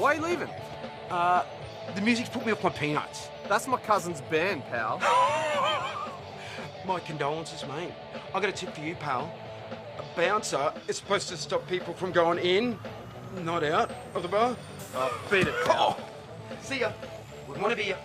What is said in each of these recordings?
Why are you leaving? The music's put me off my peanuts. That's my cousin's band, pal. My condolences, mate. I got a tip for you, pal. A bouncer is supposed to stop people from going in, not out of the bar. Oh, beat it, pal. Oh, see ya. Wouldn't want to be ya.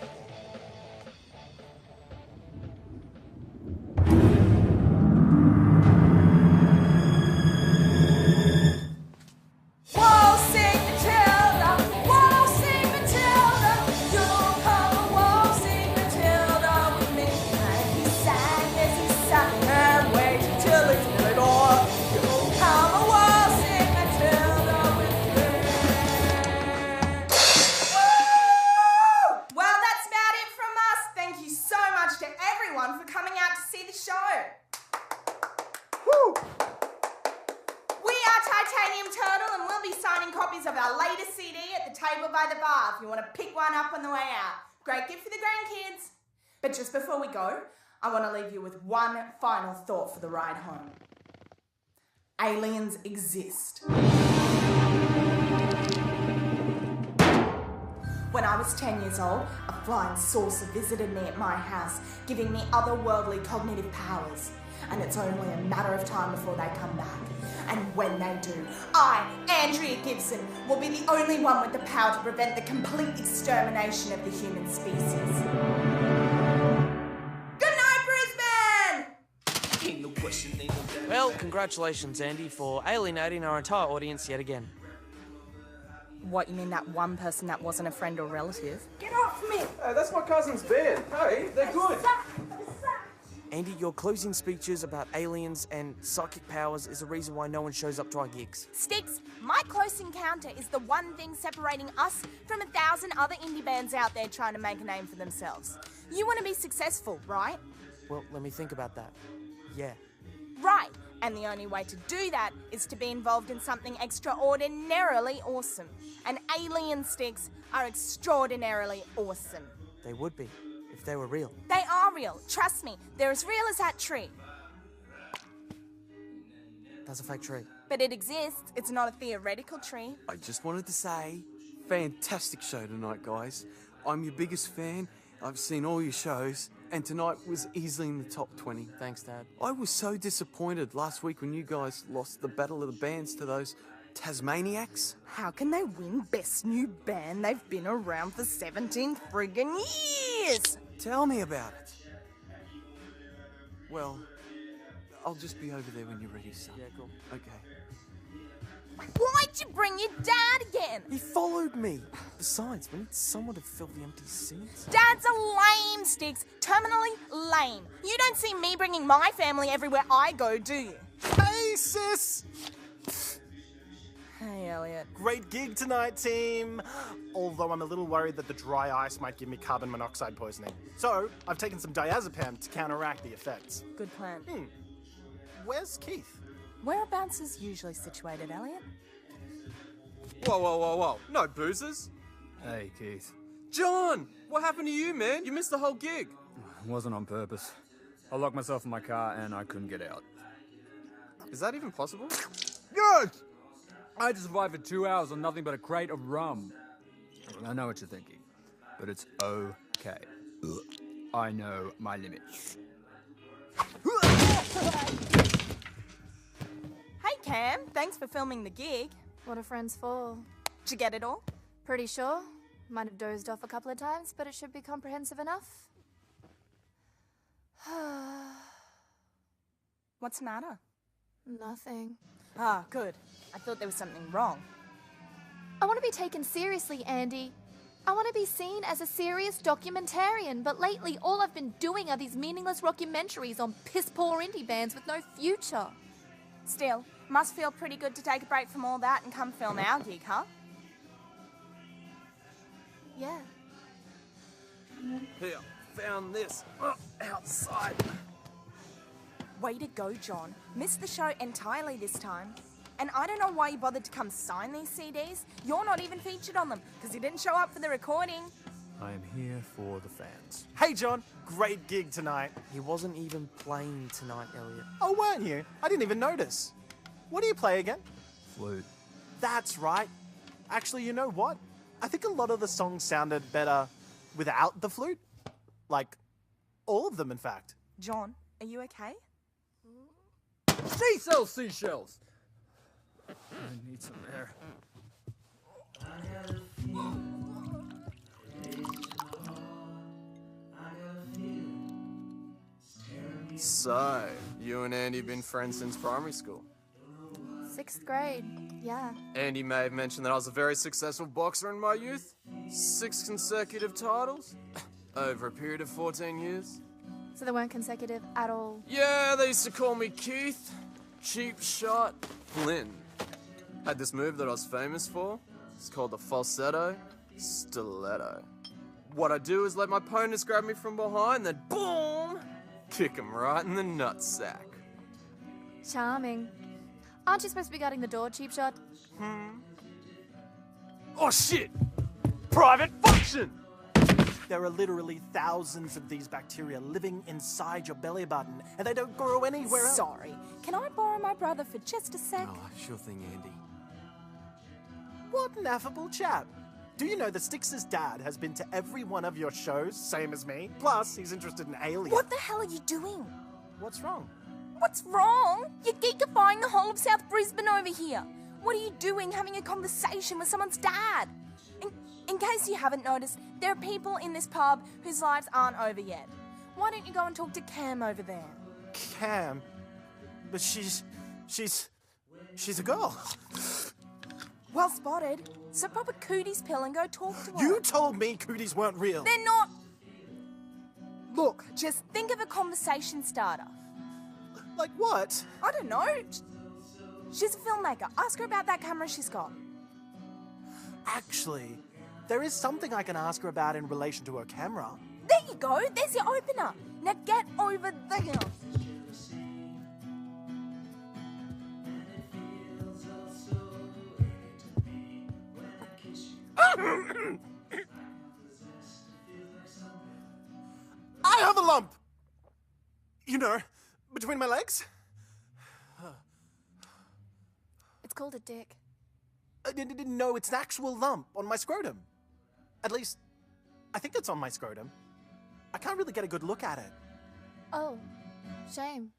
Copies of our latest CD at the table by the bar if you want to pick one up on the way out. Great gift for the grandkids. But just before we go, I want to leave you with one final thought for the ride home. Aliens exist. When I was 10 years old, a flying saucer visited me at my house, giving me otherworldly cognitive powers. And it's only a matter of time before they come back. And when they do, I, Andrea Gibson, will be the only one with the power to prevent the complete extermination of the human species. Good night, Brisbane! Well, congratulations, Andy, for alienating our entire audience yet again. What, you mean that one person that wasn't a friend or relative? Get off me! Hey, that's my cousin's band. Hey, they're good. Andy, your closing speeches about aliens and psychic powers is the reason why no one shows up to our gigs. Sticks, my close encounter is the one thing separating us from 1,000 other indie bands out there trying to make a name for themselves. You want to be successful, right? Well, let me think about that. Yeah. Right, and the only way to do that is to be involved in something extraordinarily awesome. And alien sticks are extraordinarily awesome. They would be, if they were real. They are real, trust me. They're as real as that tree. That's a fake tree. But it exists, it's not a theoretical tree. I just wanted to say, fantastic show tonight, guys. I'm your biggest fan. I've seen all your shows, and tonight was easily in the top 20. Thanks, Dad. I was so disappointed last week when you guys lost the Battle of the Bands to those Tasmaniacs. How can they win Best New Band? They've been around for 17 friggin' years! Tell me about it. Well, I'll just be over there when you're ready, son. Yeah, cool. Okay. Why'd you bring your dad again? He followed me. Besides, we need someone to fill the empty seats. Dad's a lame, Sticks. Terminally lame. You don't see me bringing my family everywhere I go, do you? Hey, sis! Hey, Elliot. Great gig tonight, team. Although I'm a little worried that the dry ice might give me carbon monoxide poisoning. So, I've taken some diazepam to counteract the effects. Good plan. Where's Keith? Whereabouts is usually situated, Elliot? Whoa. No boozers. Hey, Keith. John, what happened to you, man? You missed the whole gig. It wasn't on purpose. I locked myself in my car and I couldn't get out. Is that even possible? Good! I had to survive for 2 hours on nothing but a crate of rum. I know what you're thinking, but it's okay. I know my limits. Hey, Cam. Thanks for filming the gig. What are friends for? Did you get it all? Pretty sure. Might have dozed off a couple of times, but it should be comprehensive enough. What's the matter? Nothing. Ah, good. I thought there was something wrong. I want to be taken seriously, Andy. I want to be seen as a serious documentarian, but lately all I've been doing are these meaningless rockumentaries on piss-poor indie bands with no future. Still, must feel pretty good to take a break from all that and come film our gig, huh? Yeah. Here, found this. Outside. Way to go, John. Missed the show entirely this time. And I don't know why you bothered to come sign these CDs. You're not even featured on them, because you didn't show up for the recording. I am here for the fans. Hey, John. Great gig tonight. He wasn't even playing tonight, Elliot. Oh, weren't you? I didn't even notice. What do you play again? Flute. That's right. Actually, you know what? I think a lot of the songs sounded better without the flute. Like, all of them, in fact. John, are you okay? She sells seashells! I need some air. So, you and Andy been friends since primary school? 6th grade, yeah. Andy may have mentioned that I was a very successful boxer in my youth. 6 consecutive titles over a period of 14 years. So they weren't consecutive at all. Yeah, they used to call me Keith, Cheap Shot, Flynn. Had this move that I was famous for. It's called the falsetto stiletto. What I do is let my opponents grab me from behind, then boom, kick them right in the nutsack. Charming. Aren't you supposed to be guarding the door, cheap shot? Oh shit! Private function! There are literally thousands of these bacteria living inside your belly button, and they don't grow anywhere else. Sorry, can I borrow my brother for just a sec? Oh, sure thing, Andy. What an affable chap. Do you know that Styx's dad has been to every one of your shows, same as me? Plus, he's interested in aliens. What the hell are you doing? What's wrong? What's wrong? You're geekifying the whole of South Brisbane over here. What are you doing having a conversation with someone's dad? In case you haven't noticed, there are people in this pub whose lives aren't over yet. Why don't you go and talk to Cam over there? Cam? But she's a girl. Well spotted. So pop a cooties pill and go talk to her. You told me cooties weren't real. They're not. Look, just think of a conversation starter. Like what? I don't know. She's a filmmaker. Ask her about that camera she's got. Actually, there is something I can ask her about in relation to her camera. There you go. There's your opener. Now get over there. I have a lump! You know, between my legs? It's called a dick. I didn't know it's an actual lump on my scrotum. At least, I think it's on my scrotum. I can't really get a good look at it. Oh, shame.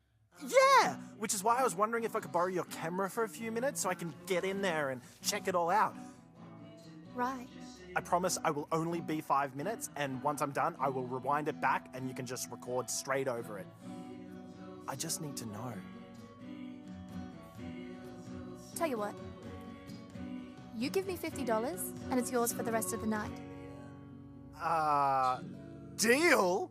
Yeah! Which is why I was wondering if I could borrow your camera for a few minutes so I can get in there and check it all out. Right. I promise I will only be 5 minutes, and once I'm done, I will rewind it back and you can just record straight over it. I just need to know. Tell you what. You give me $50 and it's yours for the rest of the night. Deal?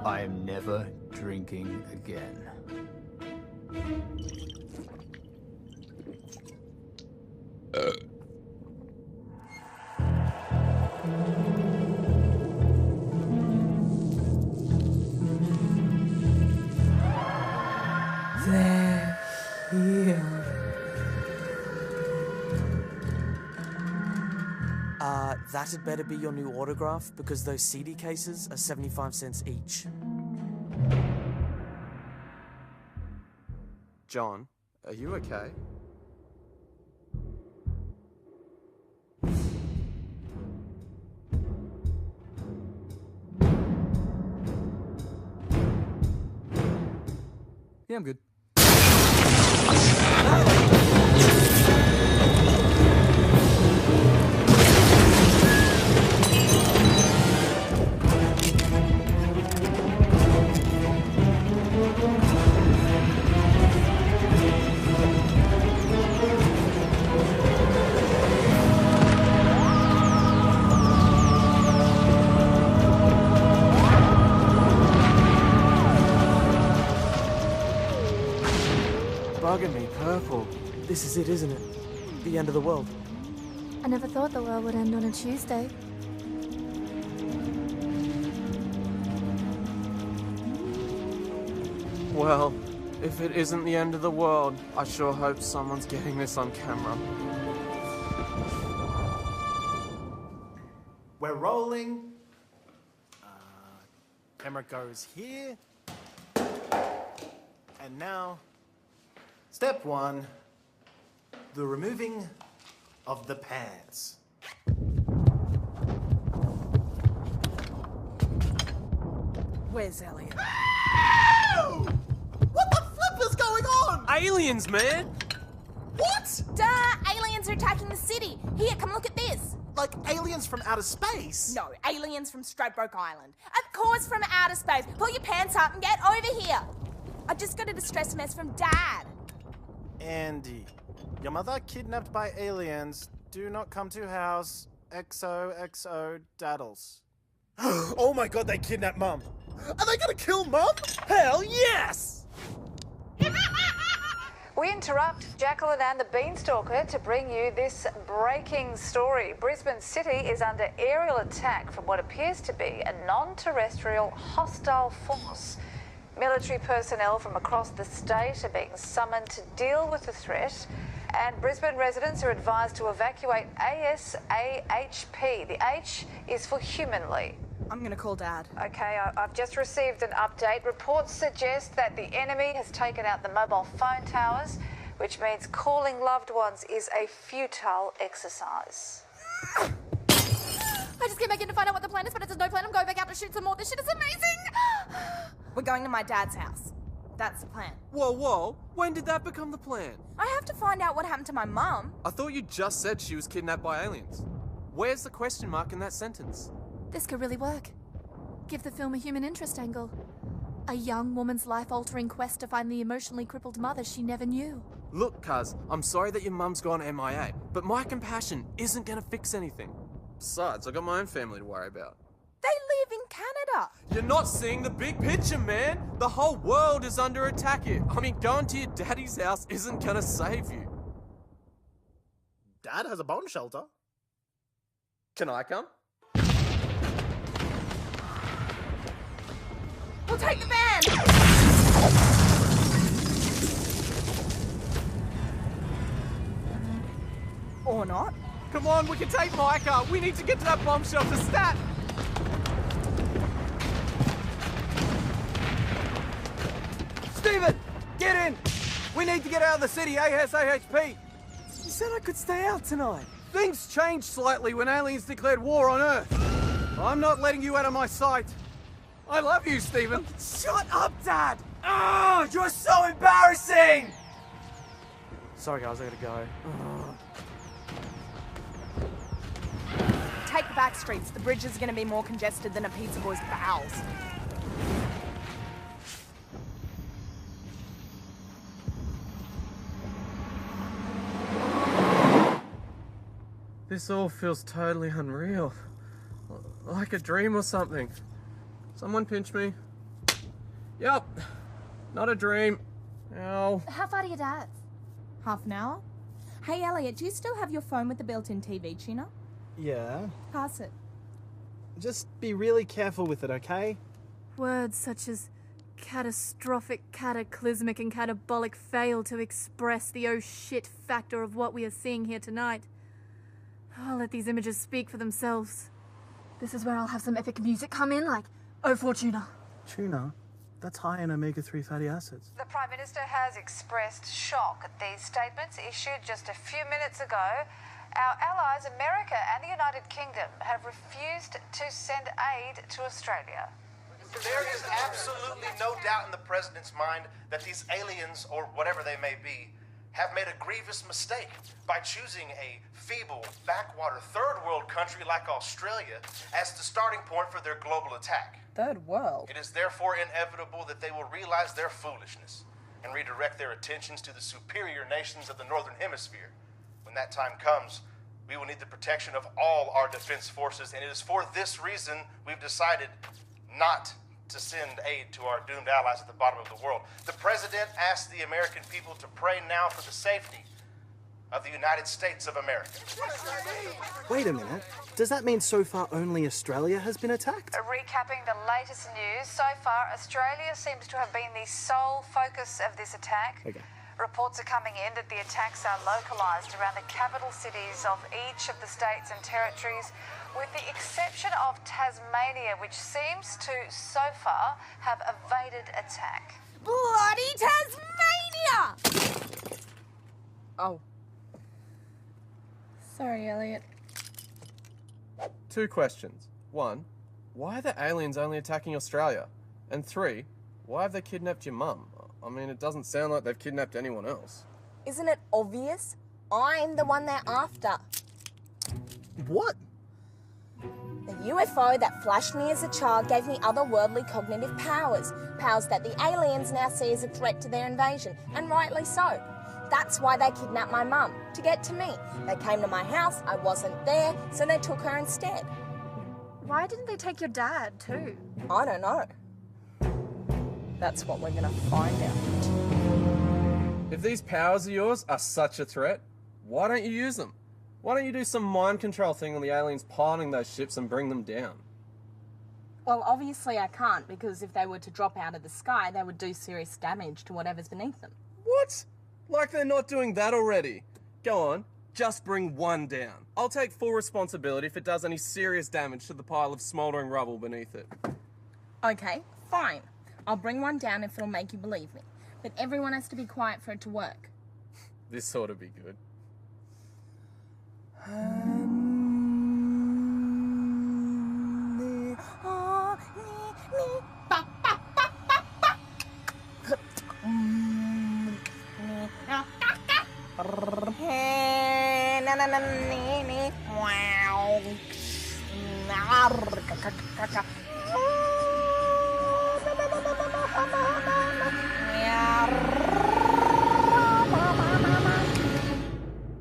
I am never drinking again. They're here. That had better be your new autograph because those CD cases are 75 cents each. John, are you okay? Yeah, I'm good. bugging me, purple. This is it, isn't it? The end of the world. I never thought the world would end on a Tuesday. Well, if it isn't the end of the world, I sure hope someone's getting this on camera. We're rolling. Camera goes here. And now, step 1, the removing of the pants. Where's Elliot? What the flip is going on? Aliens, man! What? Duh! Aliens are attacking the city! Here, come look at this! Like aliens from outer space? No, aliens from Stradbroke Island. Of course from outer space! Pull your pants up and get over here! I just got a distress mess from Dad. Andy, your mother kidnapped by aliens. Do not come to house. XOXO daddles. Oh my god, they kidnapped Mum! Are they gonna kill Mum? Hell yes! We interrupt Jacqueline and the Beanstalker to bring you this breaking story. Brisbane City is under aerial attack from what appears to be a non-terrestrial hostile force. Military personnel from across the state are being summoned to deal with the threat, and Brisbane residents are advised to evacuate ASAHP. The H is for humanly. I'm gonna call Dad. Okay, I've just received an update. Reports suggest that the enemy has taken out the mobile phone towers, which means calling loved ones is a futile exercise. I just came back in to find out what the plan is, but it's a no plan. I'm going back out to shoot some more. This shit is amazing! We're going to my dad's house. That's the plan. Whoa, whoa. When did that become the plan? I have to find out what happened to my mum. I thought you just said she was kidnapped by aliens. Where's the question mark in that sentence? This could really work. Give the film a human interest angle. A young woman's life-altering quest to find the emotionally crippled mother she never knew. Look, cuz, I'm sorry that your mum's gone MIA, but my compassion isn't gonna fix anything. Besides, I got my own family to worry about. They live in Canada. You're not seeing the big picture, man! The whole world is under attack here. I mean, going to your daddy's house isn't gonna save you. Dad has a bomb shelter. Can I come? We'll take the van. Or not. Come on, we can take Micah. We need to get to that bomb shelter stat. Stephen, get in! We need to get out of the city ASAHP. You said I could stay out tonight. Things changed slightly when aliens declared war on Earth. I'm not letting you out of my sight. I love you, Stephen. Shut up, Dad! Oh, you're so embarrassing! Sorry, guys, I gotta go. Take the back streets. The bridge is going to be more congested than a pizza boy's bowels. This all feels totally unreal. Like a dream or something. Someone pinch me. Yep. Not a dream. Ow. How far to your dad's? Half an hour? Hey, Elliot, do you still have your phone with the built-in TV tuner? Yeah. Pass it. Just be really careful with it, okay? Words such as catastrophic, cataclysmic, and catabolic fail to express the oh shit factor of what we are seeing here tonight. I'll let these images speak for themselves. This is where I'll have some epic music come in, like Oh Fortuna. Tuna? That's high in omega-3 fatty acids. The Prime Minister has expressed shock at these statements issued just a few minutes ago. Our allies, America and the United Kingdom, have refused to send aid to Australia. There is absolutely no doubt in the President's mind that these aliens, or whatever they may be, have made a grievous mistake by choosing a feeble, backwater, third world country like Australia as the starting point for their global attack. Third world? It is therefore inevitable that they will realize their foolishness and redirect their attentions to the superior nations of the Northern Hemisphere. When that time comes, we will need the protection of all our defense forces, and it is for this reason we've decided not to send aid to our doomed allies at the bottom of the world. The president asked the American people to pray now for the safety of the United States of America. Wait a minute. Does that mean so far only Australia has been attacked? Recapping the latest news, so far Australia seems to have been the sole focus of this attack. Okay. Reports are coming in that the attacks are localised around the capital cities of each of the states and territories, with the exception of Tasmania, which seems to, so far, have evaded attack. Bloody Tasmania! Oh. Sorry, Elliot. 2 questions. 1, why are the aliens only attacking Australia? And 3, why have they kidnapped your mum? I mean, it doesn't sound like they've kidnapped anyone else. Isn't it obvious? I'm the one they're after. What? The UFO that flashed me as a child gave me otherworldly cognitive powers. Powers that the aliens now see as a threat to their invasion, and rightly so. That's why they kidnapped my mum, to get to me. They came to my house, I wasn't there, so they took her instead. Why didn't they take your dad, too? I don't know. That's what we're gonna find out. If these powers of yours are such a threat, why don't you use them? Why don't you do some mind control thing on the aliens piloting those ships and bring them down? Well, obviously I can't, because if they were to drop out of the sky, they would do serious damage to whatever's beneath them. What? Like they're not doing that already. Go on, just bring one down. I'll take full responsibility if it does any serious damage to the pile of smouldering rubble beneath it. Okay, fine. I'll bring one down if it'll make you believe me. But everyone has to be quiet for it to work. This ought to be good.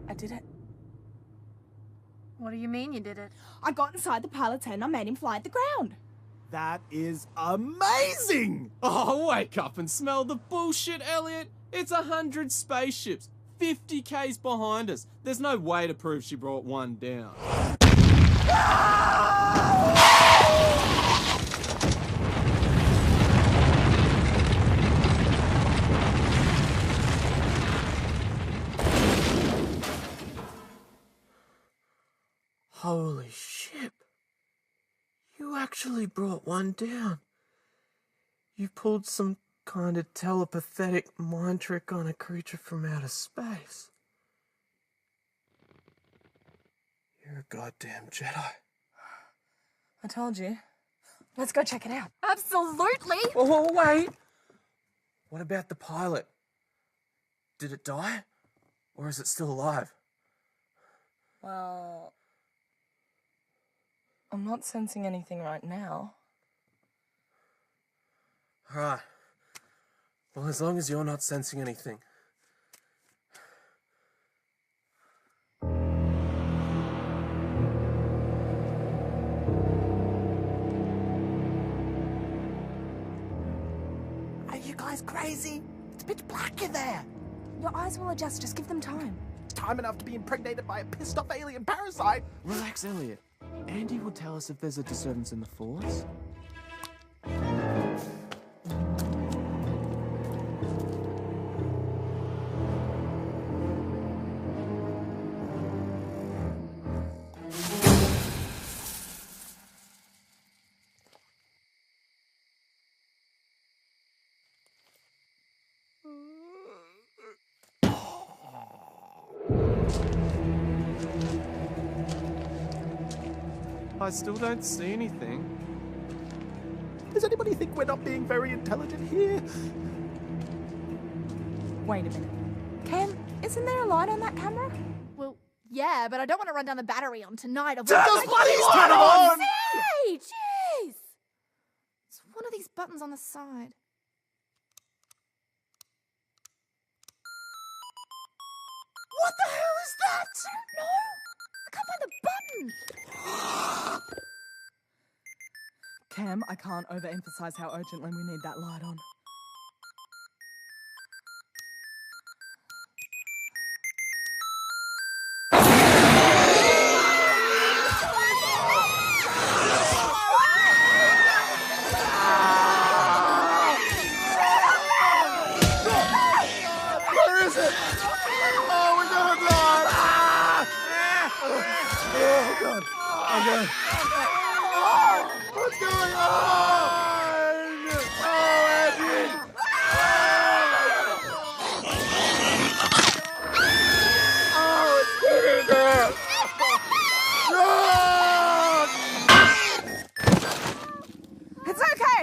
I did it. What do you mean you did it? I got inside the pilot's head and I made him fly at the ground. That is amazing! Oh, wake up and smell the bullshit, Elliot. It's 100 spaceships, 50 Ks behind us. There's no way to prove she brought one down. Holy shit. You actually brought one down. You pulled some kind of telepathic mind trick on a creature from outer space. You're a goddamn Jedi. I told you. Let's go check it out. Absolutely! Oh, wait! What about the pilot? Did it die? Or is it still alive? Well, I'm not sensing anything right now. Alright. Well, as long as you're not sensing anything. Are you guys crazy? It's pitch black in there. Your eyes will adjust, just give them time. Time enough to be impregnated by a pissed off alien parasite. Relax, Elliot. Andy will tell us if there's a disturbance in the Force. I still don't see anything. Does anybody think we're not being very intelligent here? Wait a minute. Cam, isn't there a light on that camera? Well, yeah, but I don't want to run down the battery on tonight. Turn the bloody light on! Hey, jeez! It's one of these buttons on the side. What the hell is that? No! I can't find the button! Cam, I can't overemphasize how urgently we need that light on. Where is it? Oh, we're gonna die! Oh, God. Oh, God. What's going on? Oh, Andy! Oh, it's getting there! It's okay!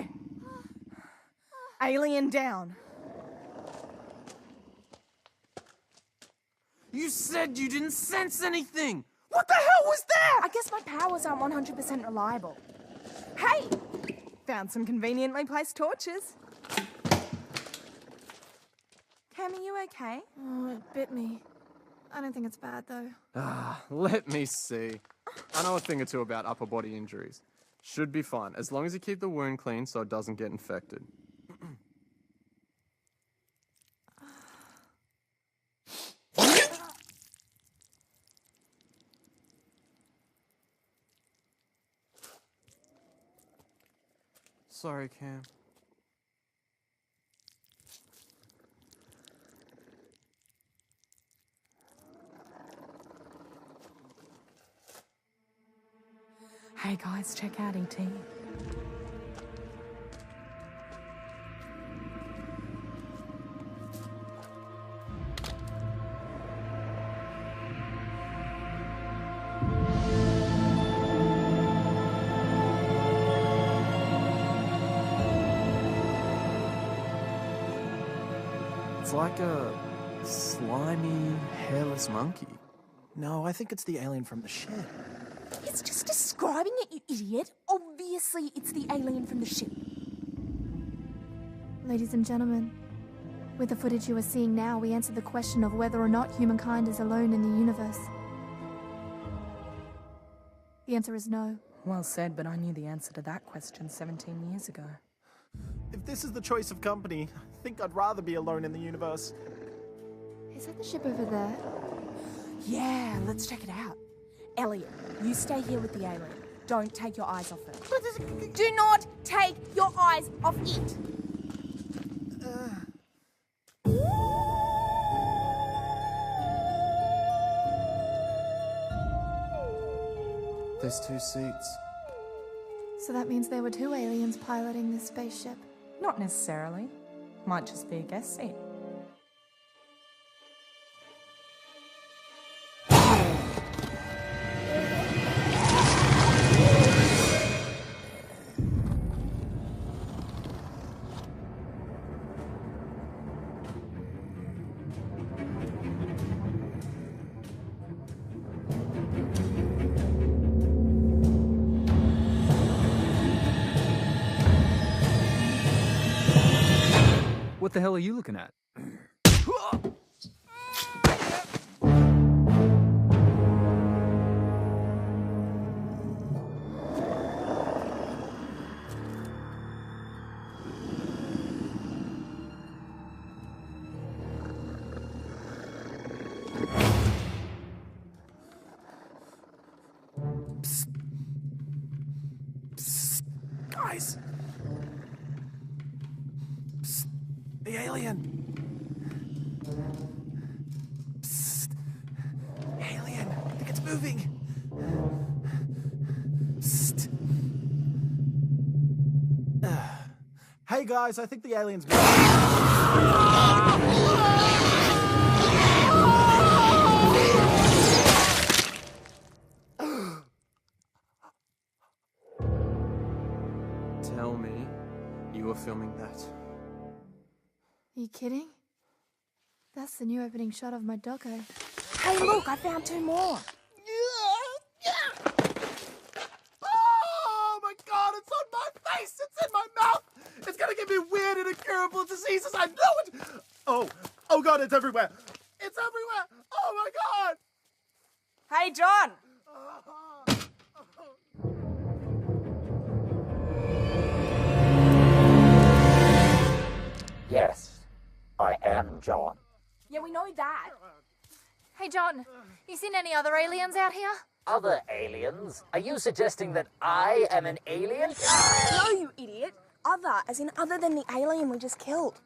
Alien down. You said you didn't sense anything! What the hell was that? I guess my powers aren't 100% reliable. Hey! Found some conveniently placed torches. Cam, are you okay? Oh, it bit me. I don't think it's bad, though. Let me see. I know a thing or two about upper body injuries. Should be fine, as long as you keep the wound clean so it doesn't get infected. Sorry, Cam. Hey guys, check out ET. It's like a slimy, hairless monkey. No, I think it's the alien from the shed. It's just describing it, you idiot. Obviously, it's the alien from the ship. Ladies and gentlemen, with the footage you are seeing now, we answer the question of whether or not humankind is alone in the universe. The answer is no. Well said, but I knew the answer to that question 17 years ago. If this is the choice of company, I think I'd rather be alone in the universe. Is that the ship over there? Yeah, let's check it out. Elliot, you stay here with the alien. Don't take your eyes off it. Do not take your eyes off it. There's 2 seats. So that means there were 2 aliens piloting this spaceship. Not necessarily. Might just be a guest seat. What the hell are you looking at? Guys! Psst. The alien! Psst. Alien! I think it's moving! Psst. Hey guys, I think the alien's moving. Tell me you were filming that. Are you kidding? That's the new opening shot of my doco. Hey, look, I found 2 more. Oh my god, it's on my face! It's in my mouth! It's gonna give me weird and incurable diseases, I know it! Oh god, it's everywhere! It's everywhere! Oh my god! Hey, John! alien, John. Yeah, we know that. Hey, John, you seen any other aliens out here? Other aliens? Are you suggesting that I am an alien? No, you idiot. Other, as in other than the alien we just killed.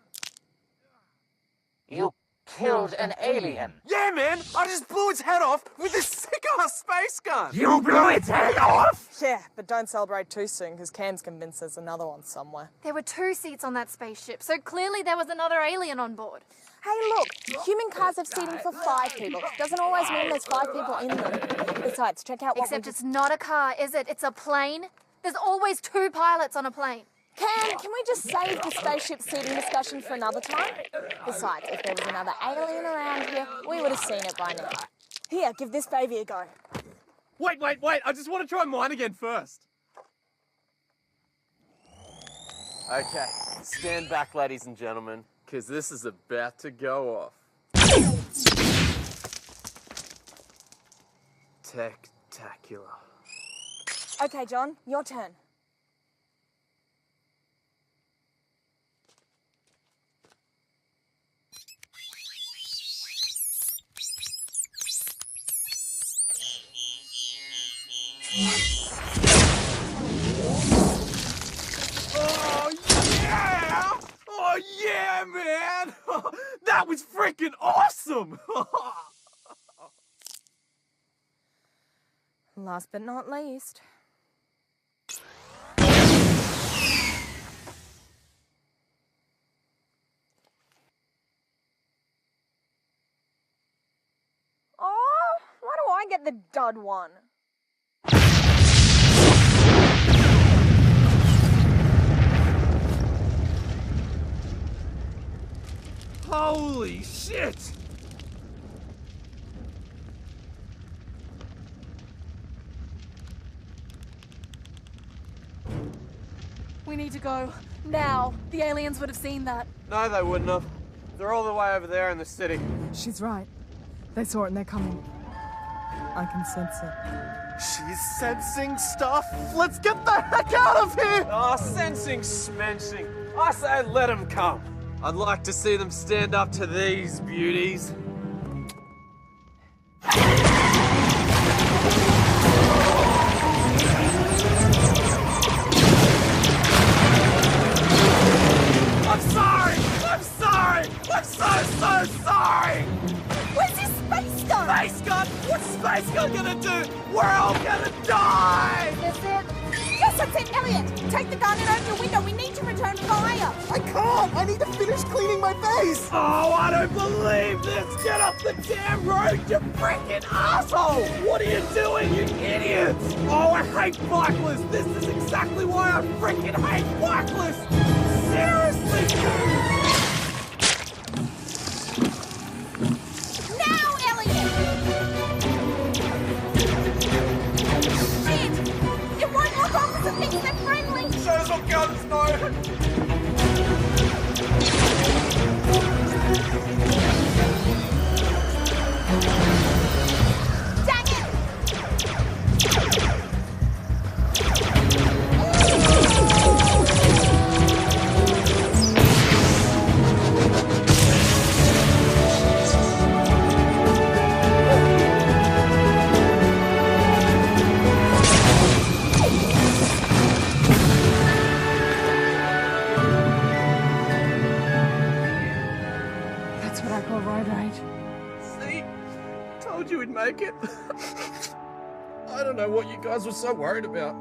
You killed an alien? Yeah, man! I just blew its head off with this sick-ass space gun! You blew its head off? Yeah, but don't celebrate too soon, because Cam's convinced there's another one somewhere. There were 2 seats on that spaceship, so clearly there was another alien on board. Hey, look, human cars have seating for 5 people. Doesn't always mean there's 5 people in them. Besides, check out what Except it's not a car, is it? It's a plane. There's always 2 pilots on a plane. Cam, can we just save the spaceship seating discussion for another time? Besides, if there was another alien around here, we would have seen it by now. Here, give this baby a go. Wait, I just want to try mine again first. Okay, stand back, ladies and gentlemen, because this is about to go off. Spectacular. Okay, John, your turn. Oh, yeah! Oh, yeah, man! That was freaking awesome! Last but not least. Oh, why do I get the dud one? Holy shit! We need to go. Now. The aliens would have seen that. No, they wouldn't have. They're all the way over there in the city. She's right. They saw it and they're coming. I can sense it. She's sensing stuff. Let's get the heck out of here! Oh, sensing smensing. I say let them come. I'd like to see them stand up to these beauties. I'm sorry! I'm sorry! I'm so sorry! Where's this space gun? Space gun? What's space gun gonna do? We're all gonna die! Is it? Yes, that's it, Elliot! Take the gun and open your window. We need to return fire. I can't! I need to finish cleaning my face! Oh, I don't believe this! Get off the damn road, you freaking asshole! What are you doing, you idiots? Oh, I hate bikeless! This is exactly why I freaking hate bikeless! Seriously! Now, Elliot! Shit! It won't lock on because it thinks they're friendly! Shows what guns know! Dang it! That's what I call road rage. See? Told you we'd make it. I don't know what you guys were so worried about.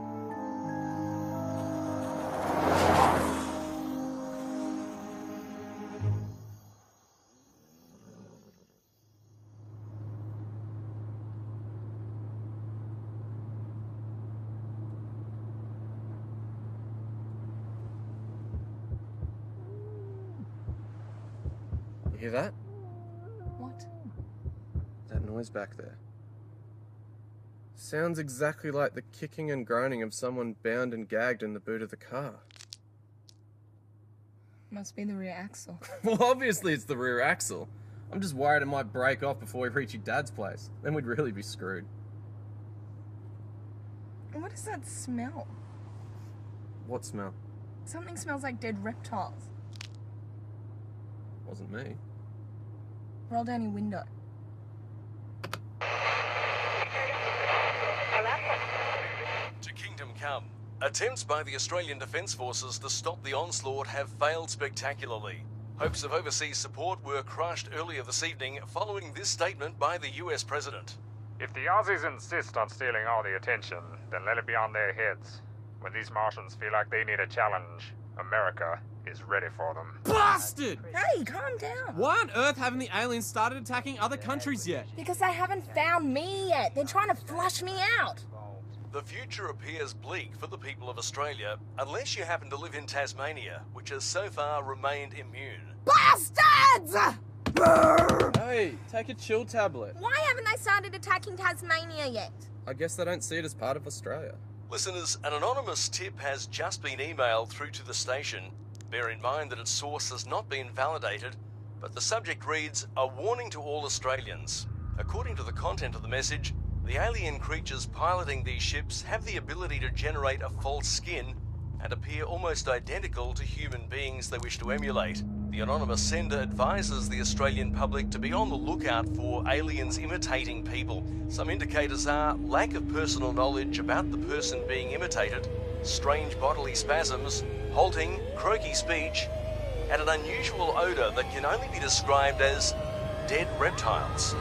You hear that? What? That noise back there. Sounds exactly like the kicking and groaning of someone bound and gagged in the boot of the car. Must be the rear axle. Well, obviously it's the rear axle. I'm just worried it might break off before we reach your dad's place. Then we'd really be screwed. What does that smell? What smell? Something smells like dead reptiles. Wasn't me. Roll down your window. To Kingdom Come, attempts by the Australian Defence Forces to stop the onslaught have failed spectacularly. Hopes of overseas support were crushed earlier this evening following this statement by the US President. If the Aussies insist on stealing all the attention, then let it be on their heads. When these Martians feel like they need a challenge, America is ready for them. Bastard! Hey, calm down. Why on earth haven't the aliens started attacking other countries yet? Because they haven't found me yet. They're trying to flush me out. The future appears bleak for the people of Australia, unless you happen to live in Tasmania, which has so far remained immune. Bastards! Hey, take a chill tablet. Why haven't they started attacking Tasmania yet? I guess they don't see it as part of Australia. Listeners, an anonymous tip has just been emailed through to the station. Bear in mind that its source has not been validated, but the subject reads, "A warning to all Australians." According to the content of the message, the alien creatures piloting these ships have the ability to generate a false skin and appear almost identical to human beings they wish to emulate. The anonymous sender advises the Australian public to be on the lookout for aliens imitating people. Some indicators are lack of personal knowledge about the person being imitated, strange bodily spasms, halting, croaky speech, and an unusual odor that can only be described as dead reptiles.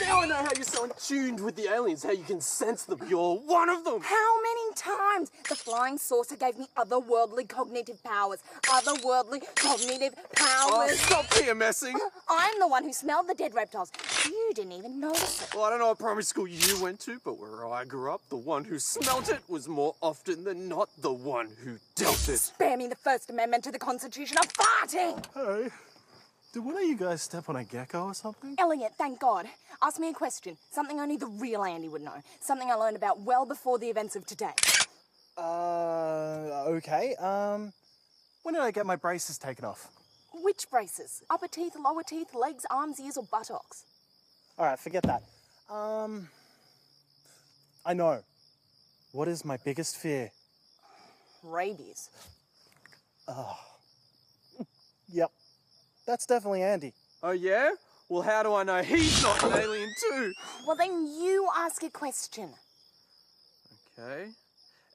Now I know how you're so in tuned with the aliens, how you can sense them. You're one of them. How many times? The flying saucer gave me otherworldly cognitive powers. Otherworldly cognitive powers. Oh, stop PMSing. I'm the one who smelled the dead reptiles. You didn't even notice it. Well, I don't know what primary school you went to, but where I grew up, the one who smelt it was more often than not the one who dealt it. Spare me the First Amendment to the Constitution of farting! Hey, did one of you guys step on a gecko or something? Elliot, thank God. Ask me a question. Something only the real Andy would know. Something I learned about well before the events of today. Okay. When did I get my braces taken off? Which braces? Upper teeth, lower teeth, legs, arms, ears, or buttocks? Alright, forget that. I know. What is my biggest fear? Rabies. Yep. That's definitely Andy. Oh, yeah? Well, how do I know he's not an alien too? Well, then you ask a question. Okay.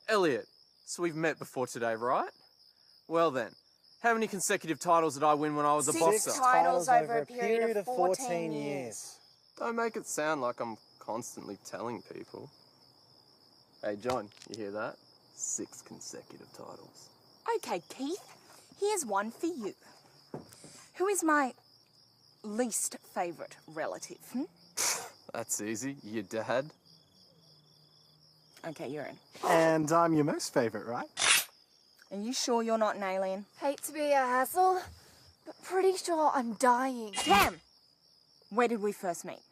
Elliot, so we've met before today, right? Well then, how many consecutive titles did I win when I was a boxer? 6 titles over a period of 14 years. Don't make it sound like I'm constantly telling people. Hey, John, you hear that? 6 consecutive titles. Okay, Keith, here's one for you. Who is my least favourite relative? That's easy. Your dad? Okay, you're in. And I'm your most favourite, right? Are you sure you're not an alien? Hate to be a hassle, but pretty sure I'm dying. Damn! Where did we first meet?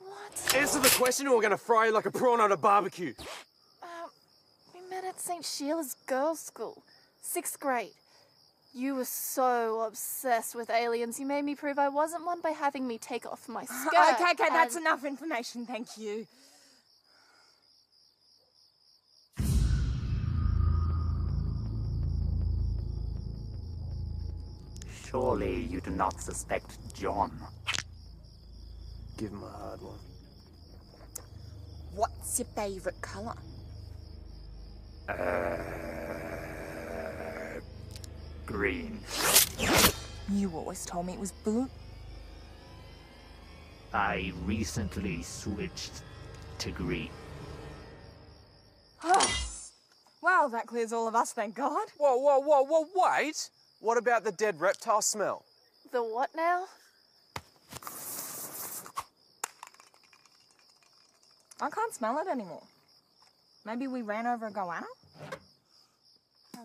What? Answer the question or we're gonna fry you like a prawn on a barbecue. We met at St. Sheila's girls' school, 6th grade. You were so obsessed with aliens, you made me prove I wasn't one by having me take off my skirt. Okay, that's enough information, thank you. Surely you do not suspect John. Give him a hard one. What's your favourite colour? Green. You always told me it was blue. I recently switched to green. Well, that clears all of us, thank God. Whoa, wait! What about the dead reptile smell? The what now? I can't smell it anymore. Maybe we ran over a goanna?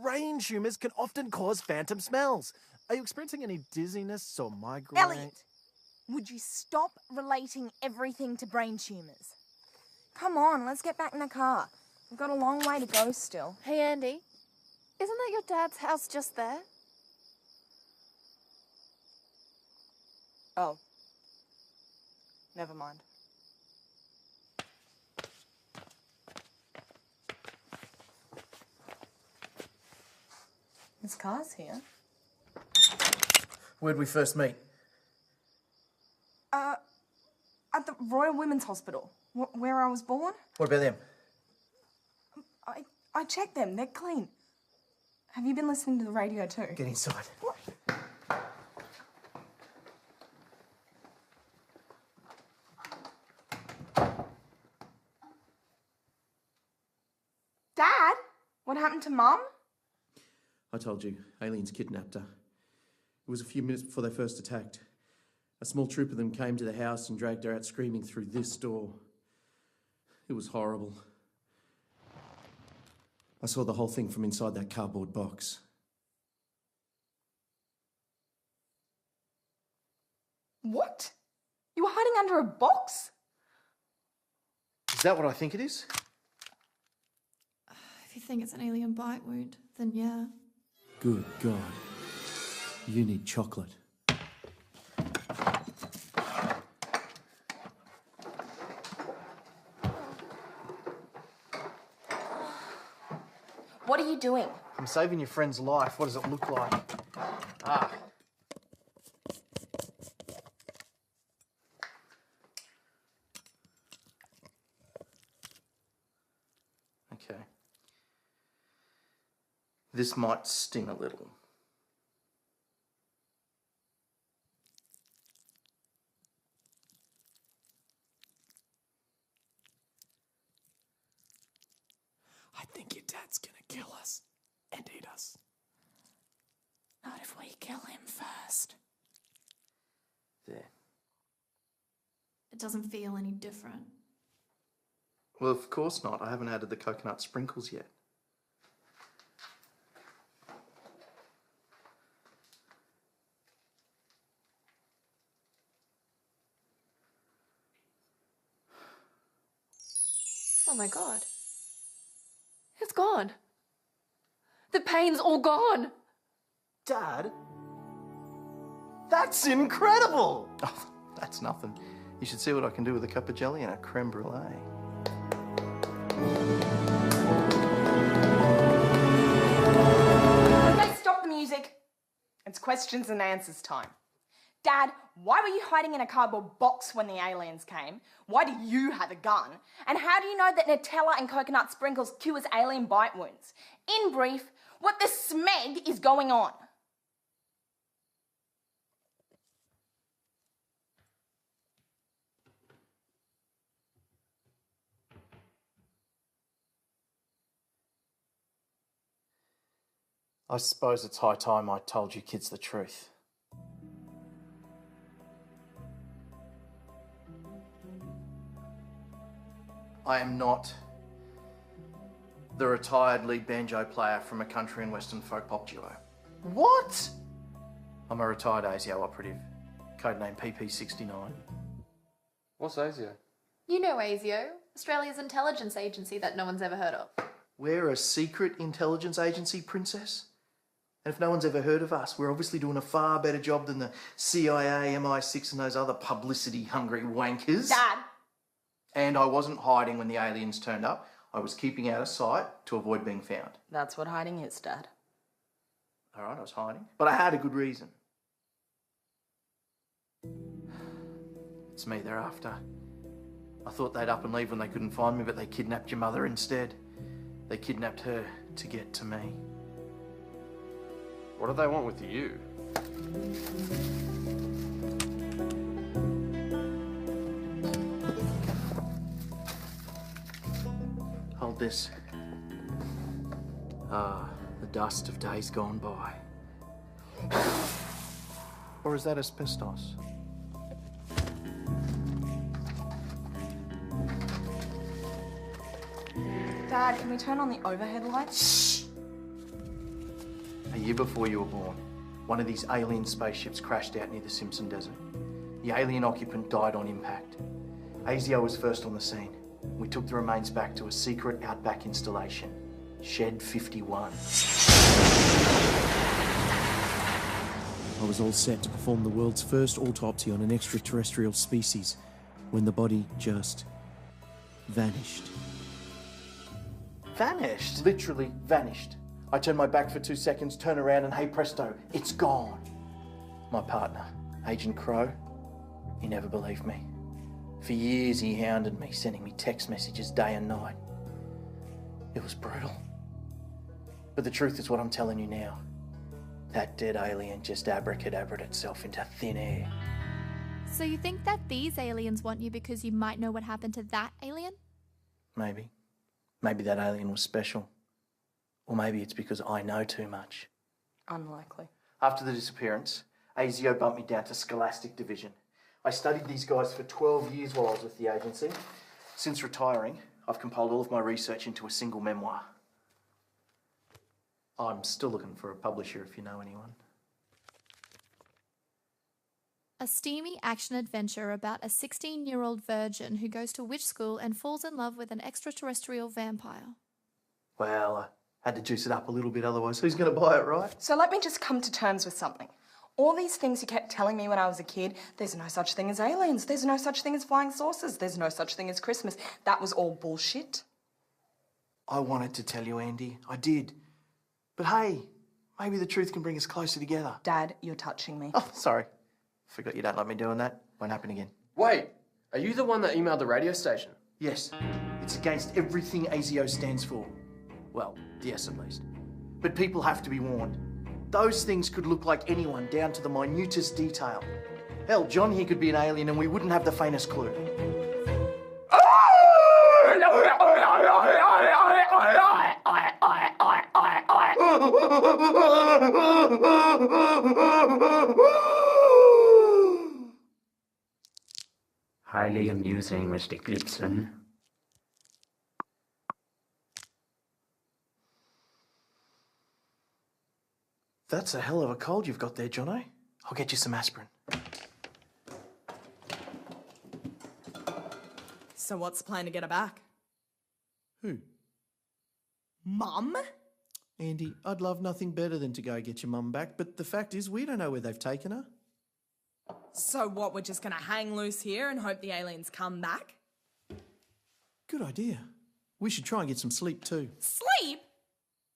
Brain tumours can often cause phantom smells. Are you experiencing any dizziness or migraine? Elliot, would you stop relating everything to brain tumours? Come on, let's get back in the car. We've got a long way to go still. Hey, Andy. Isn't that your dad's house just there? Oh. Never mind. His car's here. Where'd we first meet? At the Royal Women's Hospital, where I was born. What about them? I checked them. They're clean. Have you been listening to the radio too? Get inside. Dad, what happened to Mum? I told you, aliens kidnapped her. It was a few minutes before they first attacked. A small troop of them came to the house and dragged her out screaming through this door. It was horrible. I saw the whole thing from inside that cardboard box. What? You were hiding under a box? Is that what I think it is? If you think it's an alien bite wound, then yeah. Good God. You need chocolate. What are you doing? I'm saving your friend's life. What does it look like? Ah. Okay. This might sting a little. I think your dad's gonna kill us and eat us. Not if we kill him first. There. It doesn't feel any different. Well, of course not. I haven't added the coconut sprinkles yet. Oh my God. It's gone. The pain's all gone. Dad? That's incredible! Oh, that's nothing. You should see what I can do with a cup of jelly and a creme brulee. Okay, stop the music. It's questions and answers time. Dad, why were you hiding in a cardboard box when the aliens came? Why do you have a gun? And how do you know that Nutella and coconut sprinkles cures alien bite wounds? In brief, what the smeg is going on? I suppose it's high time I told you kids the truth. I am not the retired lead banjo player from a country and western folk pop duo. What? I'm a retired ASIO operative, codename PP69. What's ASIO? You know ASIO, Australia's intelligence agency that no one's ever heard of. We're a secret intelligence agency, princess. And if no one's ever heard of us, we're obviously doing a far better job than the CIA, MI6 and those other publicity-hungry wankers. Dad! And I wasn't hiding when the aliens turned up. I was keeping out of sight to avoid being found. That's what hiding is, Dad. All right, I was hiding. But I had a good reason. It's me they're after. I thought they'd up and leave when they couldn't find me, but they kidnapped your mother instead. They kidnapped her to get to me. What do they want with you? Hold this. Ah, the dust of days gone by. Or is that asbestos? Dad, can we turn on the overhead lights? A year before you were born, one of these alien spaceships crashed out near the Simpson Desert. The alien occupant died on impact. ASIO was first on the scene. We took the remains back to a secret outback installation, Shed 51. I was all set to perform the world's first autopsy on an extraterrestrial species when the body just vanished. Vanished? Literally vanished. I turn my back for 2 seconds, turn around, and hey presto, it's gone. My partner, Agent Crow, he never believed me. For years he hounded me, sending me text messages day and night. It was brutal. But the truth is what I'm telling you now. That dead alien just abracadabraed itself into thin air. So you think that these aliens want you because you might know what happened to that alien? Maybe. Maybe that alien was special. Or maybe it's because I know too much. Unlikely. After the disappearance, ASIO bumped me down to Scholastic Division. I studied these guys for 12 years while I was with the agency. Since retiring, I've compiled all of my research into a single memoir. I'm still looking for a publisher if you know anyone. A steamy action adventure about a 16-year-old virgin who goes to witch school and falls in love with an extraterrestrial vampire. Well, I had to juice it up a little bit, otherwise who's going to buy it, right? So let me just come to terms with something. All these things you kept telling me when I was a kid, there's no such thing as aliens, there's no such thing as flying saucers, there's no such thing as Christmas. That was all bullshit. I wanted to tell you, Andy. I did. But hey, maybe the truth can bring us closer together. Dad, you're touching me. Oh, sorry. Forgot you don't like me doing that. Won't happen again. Wait, are you the one that emailed the radio station? Yes. It's against everything ASIO stands for. Well, the S at least. But people have to be warned. Those things could look like anyone, down to the minutest detail. Hell, John here could be an alien and we wouldn't have the faintest clue. Highly amusing, Mr. Gibson. That's a hell of a cold you've got there, Jono. I'll get you some aspirin. So what's the plan to get her back? Who? Mum? Andy, I'd love nothing better than to go get your mum back, but the fact is we don't know where they've taken her. So what, we're just gonna hang loose here and hope the aliens come back? Good idea. We should try and get some sleep too. Sleep?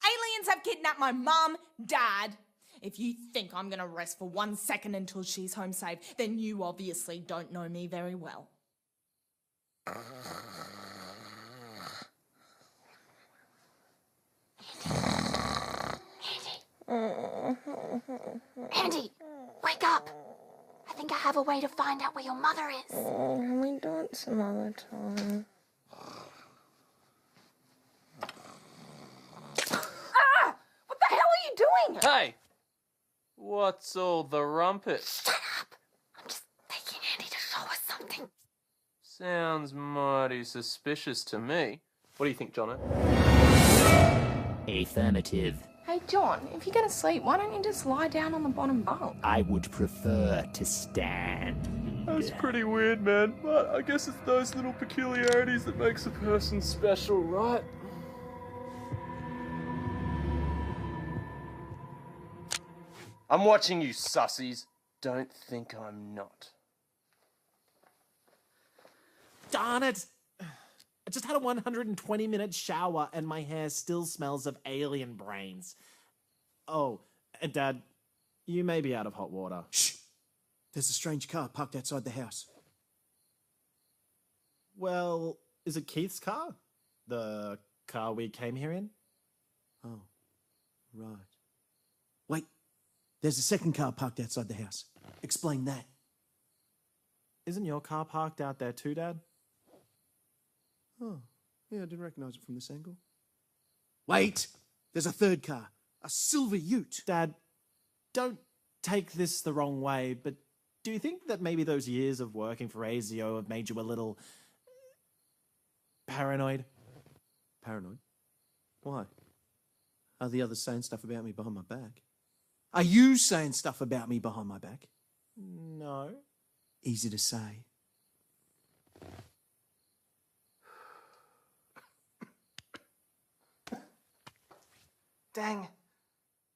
Aliens have kidnapped my mum, Dad. If you think I'm gonna rest for 1 second until she's home safe, then you obviously don't know me very well. Andy, wake up! I think I have a way to find out where your mother is. We do it some other time. Ah! What the hell are you doing? Hey! What's all the rumpus? Shut up! I'm just taking Andy to show us something. Sounds mighty suspicious to me. What do you think, Jono? Affirmative. Hey, John, if you're gonna sleep, why don't you just lie down on the bottom bunk? I would prefer to stand. That's pretty weird, man, but I guess it's those little peculiarities that makes a person special, right? I'm watching you, sussies. Don't think I'm not. Darn it! I just had a 120-minute shower and my hair still smells of alien brains. Oh, and Dad, you may be out of hot water. Shh! There's a strange car parked outside the house. Well, is it Keith's car? The car we came here in? Oh, right. Wait, there's a second car parked outside the house. Explain that. Isn't your car parked out there too, Dad? Oh, yeah, I didn't recognise it from this angle. Wait! There's a third car. A silver ute. Dad, don't take this the wrong way, but do you think that maybe those years of working for ASIO have made you a little paranoid? Paranoid? Why? Are the others saying stuff about me behind my back? Are you saying stuff about me behind my back? No. Easy to say. Dang.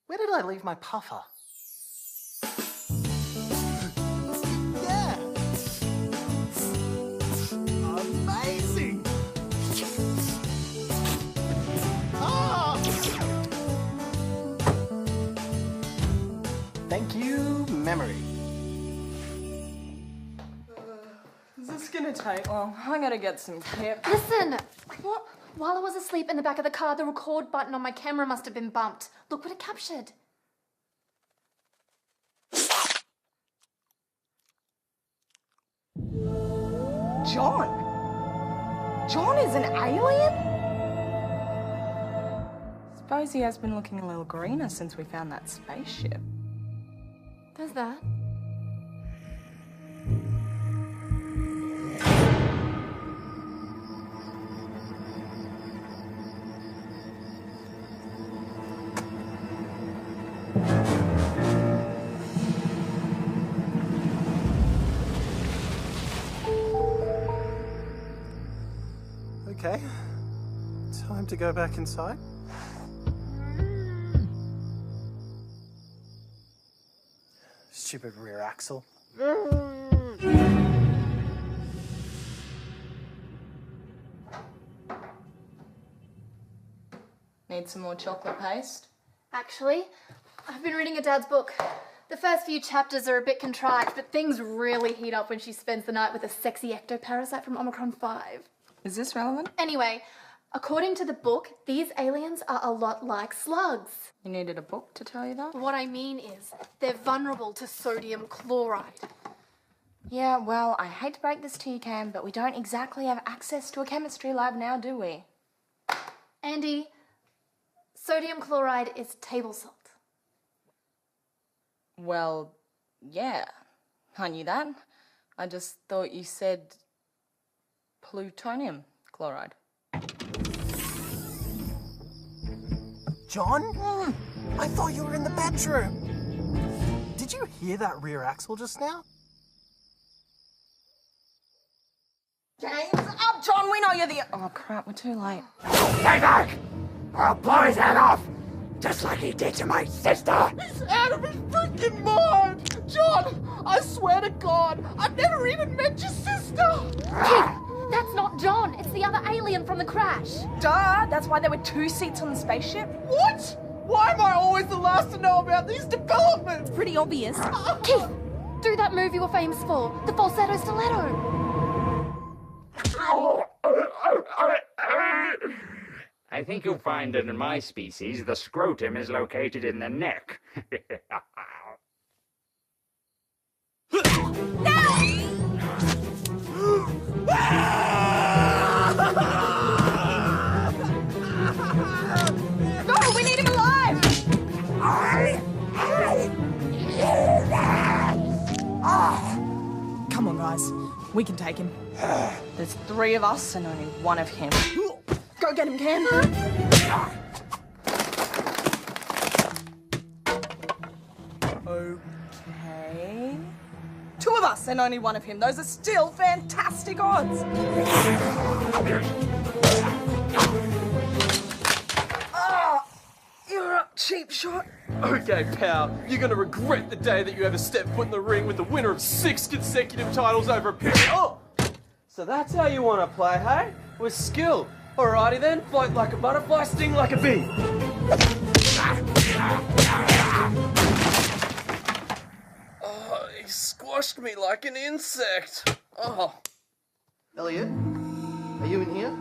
Where did I leave my puffer? Yeah! Amazing! Ah! Well, I gotta get some kip. Listen! What? While I was asleep in the back of the car, the record button on my camera must have been bumped. Look what it captured. John? John is an alien? Suppose he has been looking a little greener since we found that spaceship. There's that. Okay. Time to go back inside. Stupid rear axle. Need some more chocolate paste? Actually, I've been reading a dad's book. The first few chapters are a bit contrived, but things really heat up when she spends the night with a sexy ectoparasite from Omicron 5. Is this relevant? Anyway, according to the book, these aliens are a lot like slugs. You needed a book to tell you that? What I mean is, they're vulnerable to sodium chloride. Yeah, well, I hate to break this to you, Cam, but we don't exactly have access to a chemistry lab now, do we? Andy, sodium chloride is table salt. Well, yeah, I knew that. I just thought you said plutonium chloride. John? I thought you were in the bedroom. Did you hear that rear axle just now? James, up, John, we know you're the... Oh, crap, we're too late. Stay back! Or I'll blow his head off! Just like he did to my sister! He's out of his freaking mind! John, I swear to God, I've never even met your sister! Keith, that's not John. It's the other alien from the crash. Duh, that's why there were 2 seats on the spaceship. What? Why am I always the last to know about these developments? Pretty obvious. Keith, do that move you were famous for, the falsetto stiletto. I think you'll find that in my species, the scrotum is located in the neck. No, we need him alive! Come on, guys. We can take him. There's 3 of us and only 1 of him. Go get him, Cam. Okay. 2 of us and only 1 of him. Those are still fantastic odds. You're a cheap shot. Okay, pal, you're gonna regret the day that you ever stepped foot in the ring with the winner of 6 consecutive titles over a period. Oh! So that's how you want to play, hey? With skill. Alrighty then, fight like a butterfly, sting like a bee. Oh, he squashed me like an insect. Oh. Elliot, are you in here?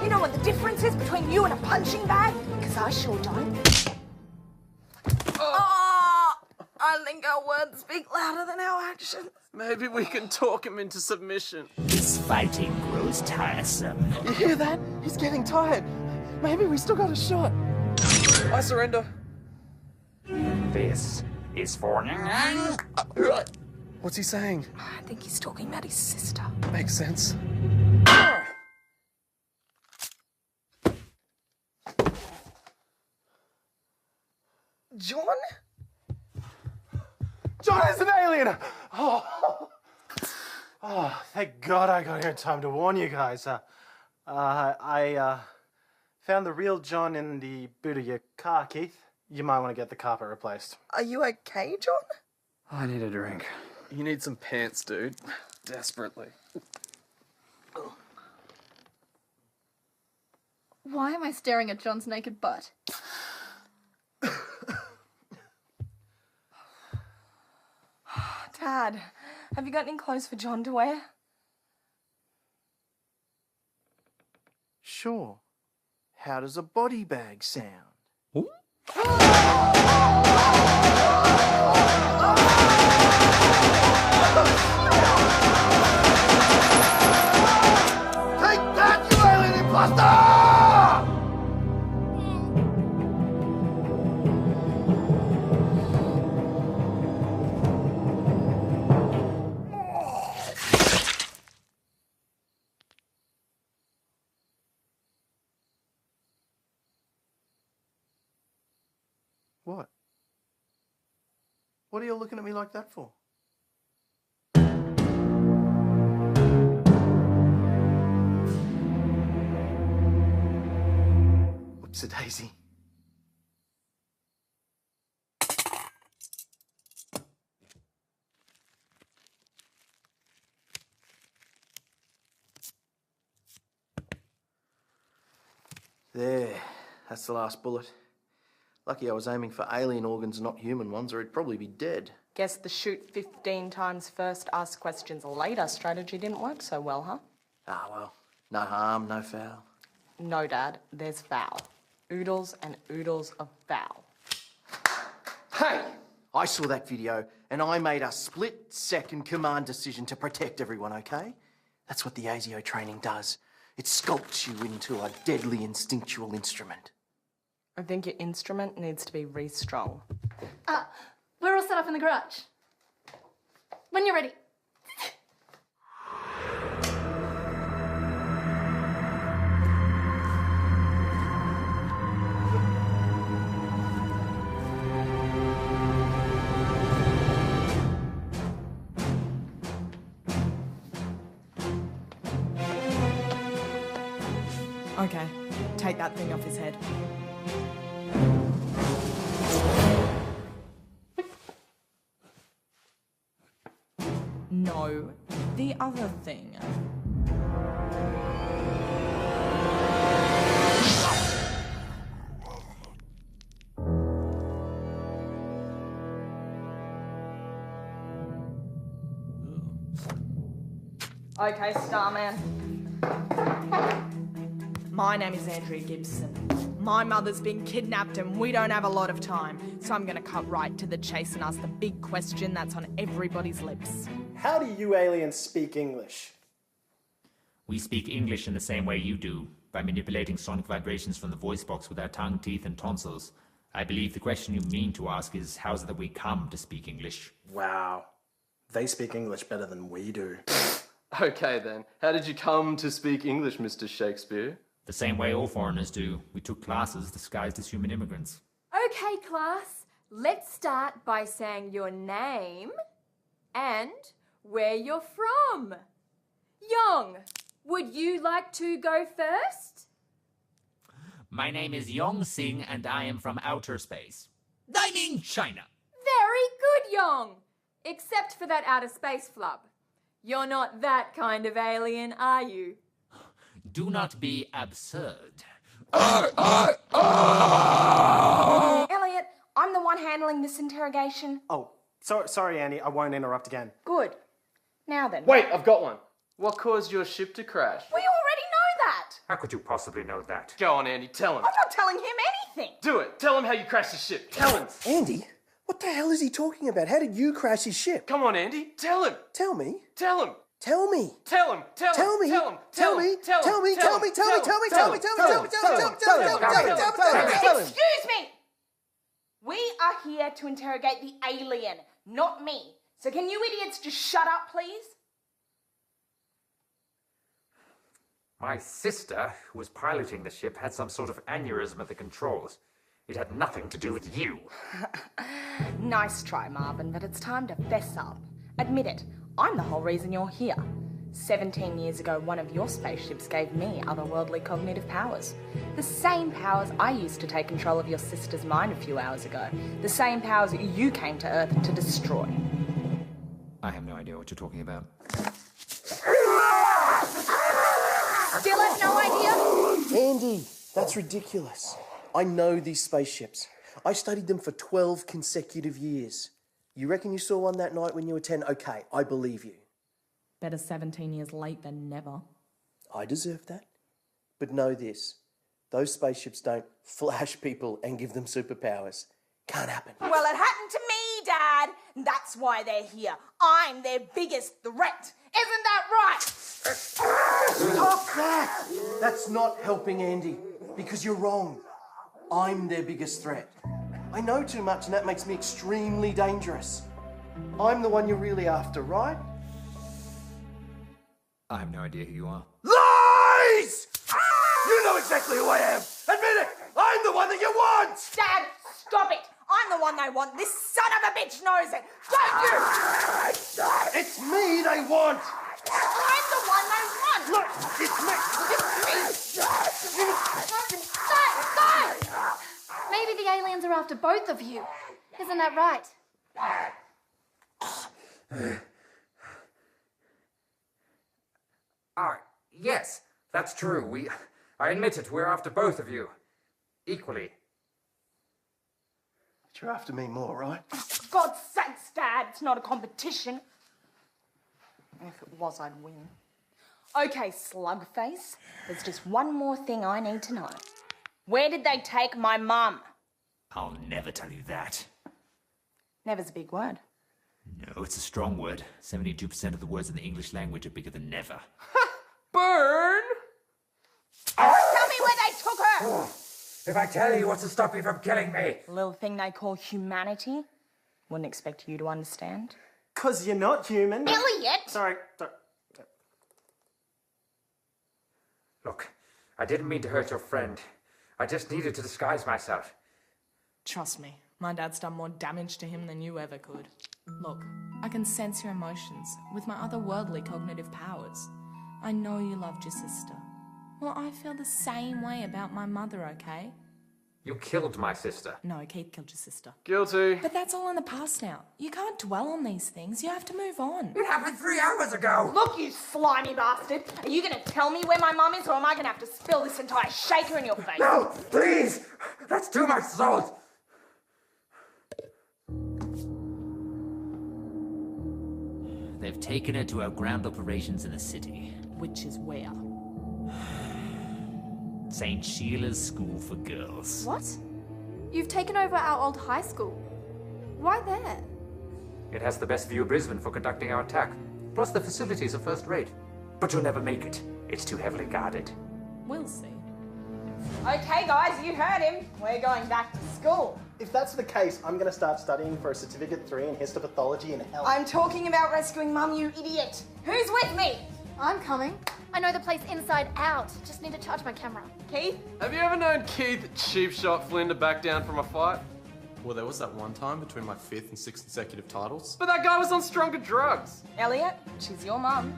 You know what the difference is between you and a punching bag? Because I sure don't. Oh, I think our words speak louder than our actions. Maybe we can talk him into submission. This fighting grows tiresome. You hear that? He's getting tired. Maybe we still got a shot. I surrender. This is for now. What's he saying? I think he's talking about his sister. Makes sense. John? John is an alien! Oh, thank God I got here in time to warn you guys. I found the real John in the boot of your car, Keith. You might want to get the carpet replaced. Are you okay, John? I need a drink. You need some pants, dude. Desperately. Why am I staring at John's naked butt? Dad, Have you got any clothes for John to wear? Sure. How does a body bag sound? Take that, you alien imposter! What? What are you looking at me like that for? Whoops-a-daisy. There, that's the last bullet. Lucky I was aiming for alien organs, not human ones, or he'd probably be dead. Guess the shoot 15 times first, ask questions later strategy didn't work so well, huh? Ah, well, no harm, no foul. No, Dad, there's foul. Oodles and oodles of foul. Hey! I saw that video, and I made a split-second command decision to protect everyone, okay? That's what the ASIO training does. It sculpts you into a deadly instinctual instrument. I think your instrument needs to be re-strung. We're all set up in the garage. When you're ready. Okay, take that thing off his head. No, the other thing. Okay, Starman. My name is Andrea Gibson. My mother's been kidnapped and we don't have a lot of time, so I'm gonna cut right to the chase and ask the big question that's on everybody's lips. How do you aliens speak English? We speak English in the same way you do, by manipulating sonic vibrations from the voice box with our tongue, teeth, and tonsils. I believe the question you mean to ask is, how is it that we come to speak English? Wow. They speak English better than we do. Okay then, how did you come to speak English, Mr. Shakespeare? The same way all foreigners do. We took classes disguised as human immigrants. Okay, class, let's start by saying your name and where you're from. Young, would you like to go first? My name is Yong Sing, and I am from outer space. I mean China. Very good, Young. Except for that outer space flub. You're not that kind of alien, are you? Do not be absurd. Elliot, I'm the one handling this interrogation. Oh, sorry, Andy. I won't interrupt again. Good. Now then. Wait, I've got one. What caused your ship to crash? We already know that. How could you possibly know that? Go on, Andy, tell him. I'm not telling him anything. Do it. Tell him how you crashed his ship. Tell him. Andy? What the hell is he talking about? How did you crash his ship? Come on, Andy. Tell him. Tell me. Tell him. Tell me. Tell him. Tell him. Tell me. Tell him. Tell me. Tell me. Tell me. Tell me. Tell me. Tell me. Tell me. Tell me. Excuse me. We are here to interrogate the alien, not me. So can you idiots just shut up, please? My sister, who was piloting the ship, had some sort of aneurysm at the controls. It had nothing to do with you. Nice try, Marvin, but it's time to fess up. Admit it, I'm the whole reason you're here. 17 years ago, one of your spaceships gave me otherworldly cognitive powers. The same powers I used to take control of your sister's mind a few hours ago. The same powers you came to Earth to destroy. I have no idea what you're talking about. Still have no idea? Andy, that's ridiculous. I know these spaceships. I studied them for 12 consecutive years. You reckon you saw one that night when you were 10? Okay, I believe you. Better 17 years late than never. I deserve that. But know this, those spaceships don't flash people and give them superpowers. Can't happen. Well, it happened to me, Dad. That's why they're here. I'm their biggest threat. Isn't that right? Stop that! That's not helping Andy, because you're wrong. I'm their biggest threat. I know too much and that makes me extremely dangerous. I'm the one you're really after, right? I have no idea who you are. Lies! You know exactly who I am! Admit it! I'm the one that you want! Dad, stop it! I'm the one they want. This son of a bitch knows it. Don't you? It's me they want! I'm the one they want. Look, it's me! No! Maybe the aliens are after both of you. Isn't that right? Yes, that's true. I admit it, we're after both of you. Equally. But you're after me more, right? God's sakes, Dad, it's not a competition. If it was, I'd win. Okay, Slugface, there's just one more thing I need to know. Where did they take my mum? I'll never tell you that. Never's a big word. No, it's a strong word. 72% of the words in the English language are bigger than never. Burn! Tell me where they took her! If I tell you, what's to stop you from killing me? Little thing they call humanity. Wouldn't expect you to understand. 'Cause you're not human. Elliot! Sorry. Look, I didn't mean to hurt your friend. I just needed to disguise myself. Trust me, my dad's done more damage to him than you ever could. Look, I can sense your emotions with my otherworldly cognitive powers. I know you loved your sister. Well, I feel the same way about my mother, okay? You killed my sister. No, Keith killed your sister. Guilty. But that's all in the past now. You can't dwell on these things. You have to move on. It happened 3 hours ago. Look, you slimy bastard. Are you going to tell me where my mum is, or am I going to have to spill this entire shaker in your face? No, please! That's too much salt! They've taken her to our ground operations in the city. Which is where? St. Sheila's School for Girls. What? You've taken over our old high school. Why there? It has the best view of Brisbane for conducting our attack. Plus the facilities are first rate. But you'll never make it. It's too heavily guarded. We'll see. Okay, guys, you heard him. We're going back to school. If that's the case, I'm going to start studying for a Certificate 3 in histopathology and health. I'm talking about rescuing Mum, you idiot. Who's with me? I'm coming. I know the place inside out. Just need to charge my camera. Keith? Have you ever known Keith Cheap Shot Flynn to back down from a fight? Well, there was that one time between my 5th and 6th consecutive titles. But that guy was on stronger drugs. Elliot, she's your mum.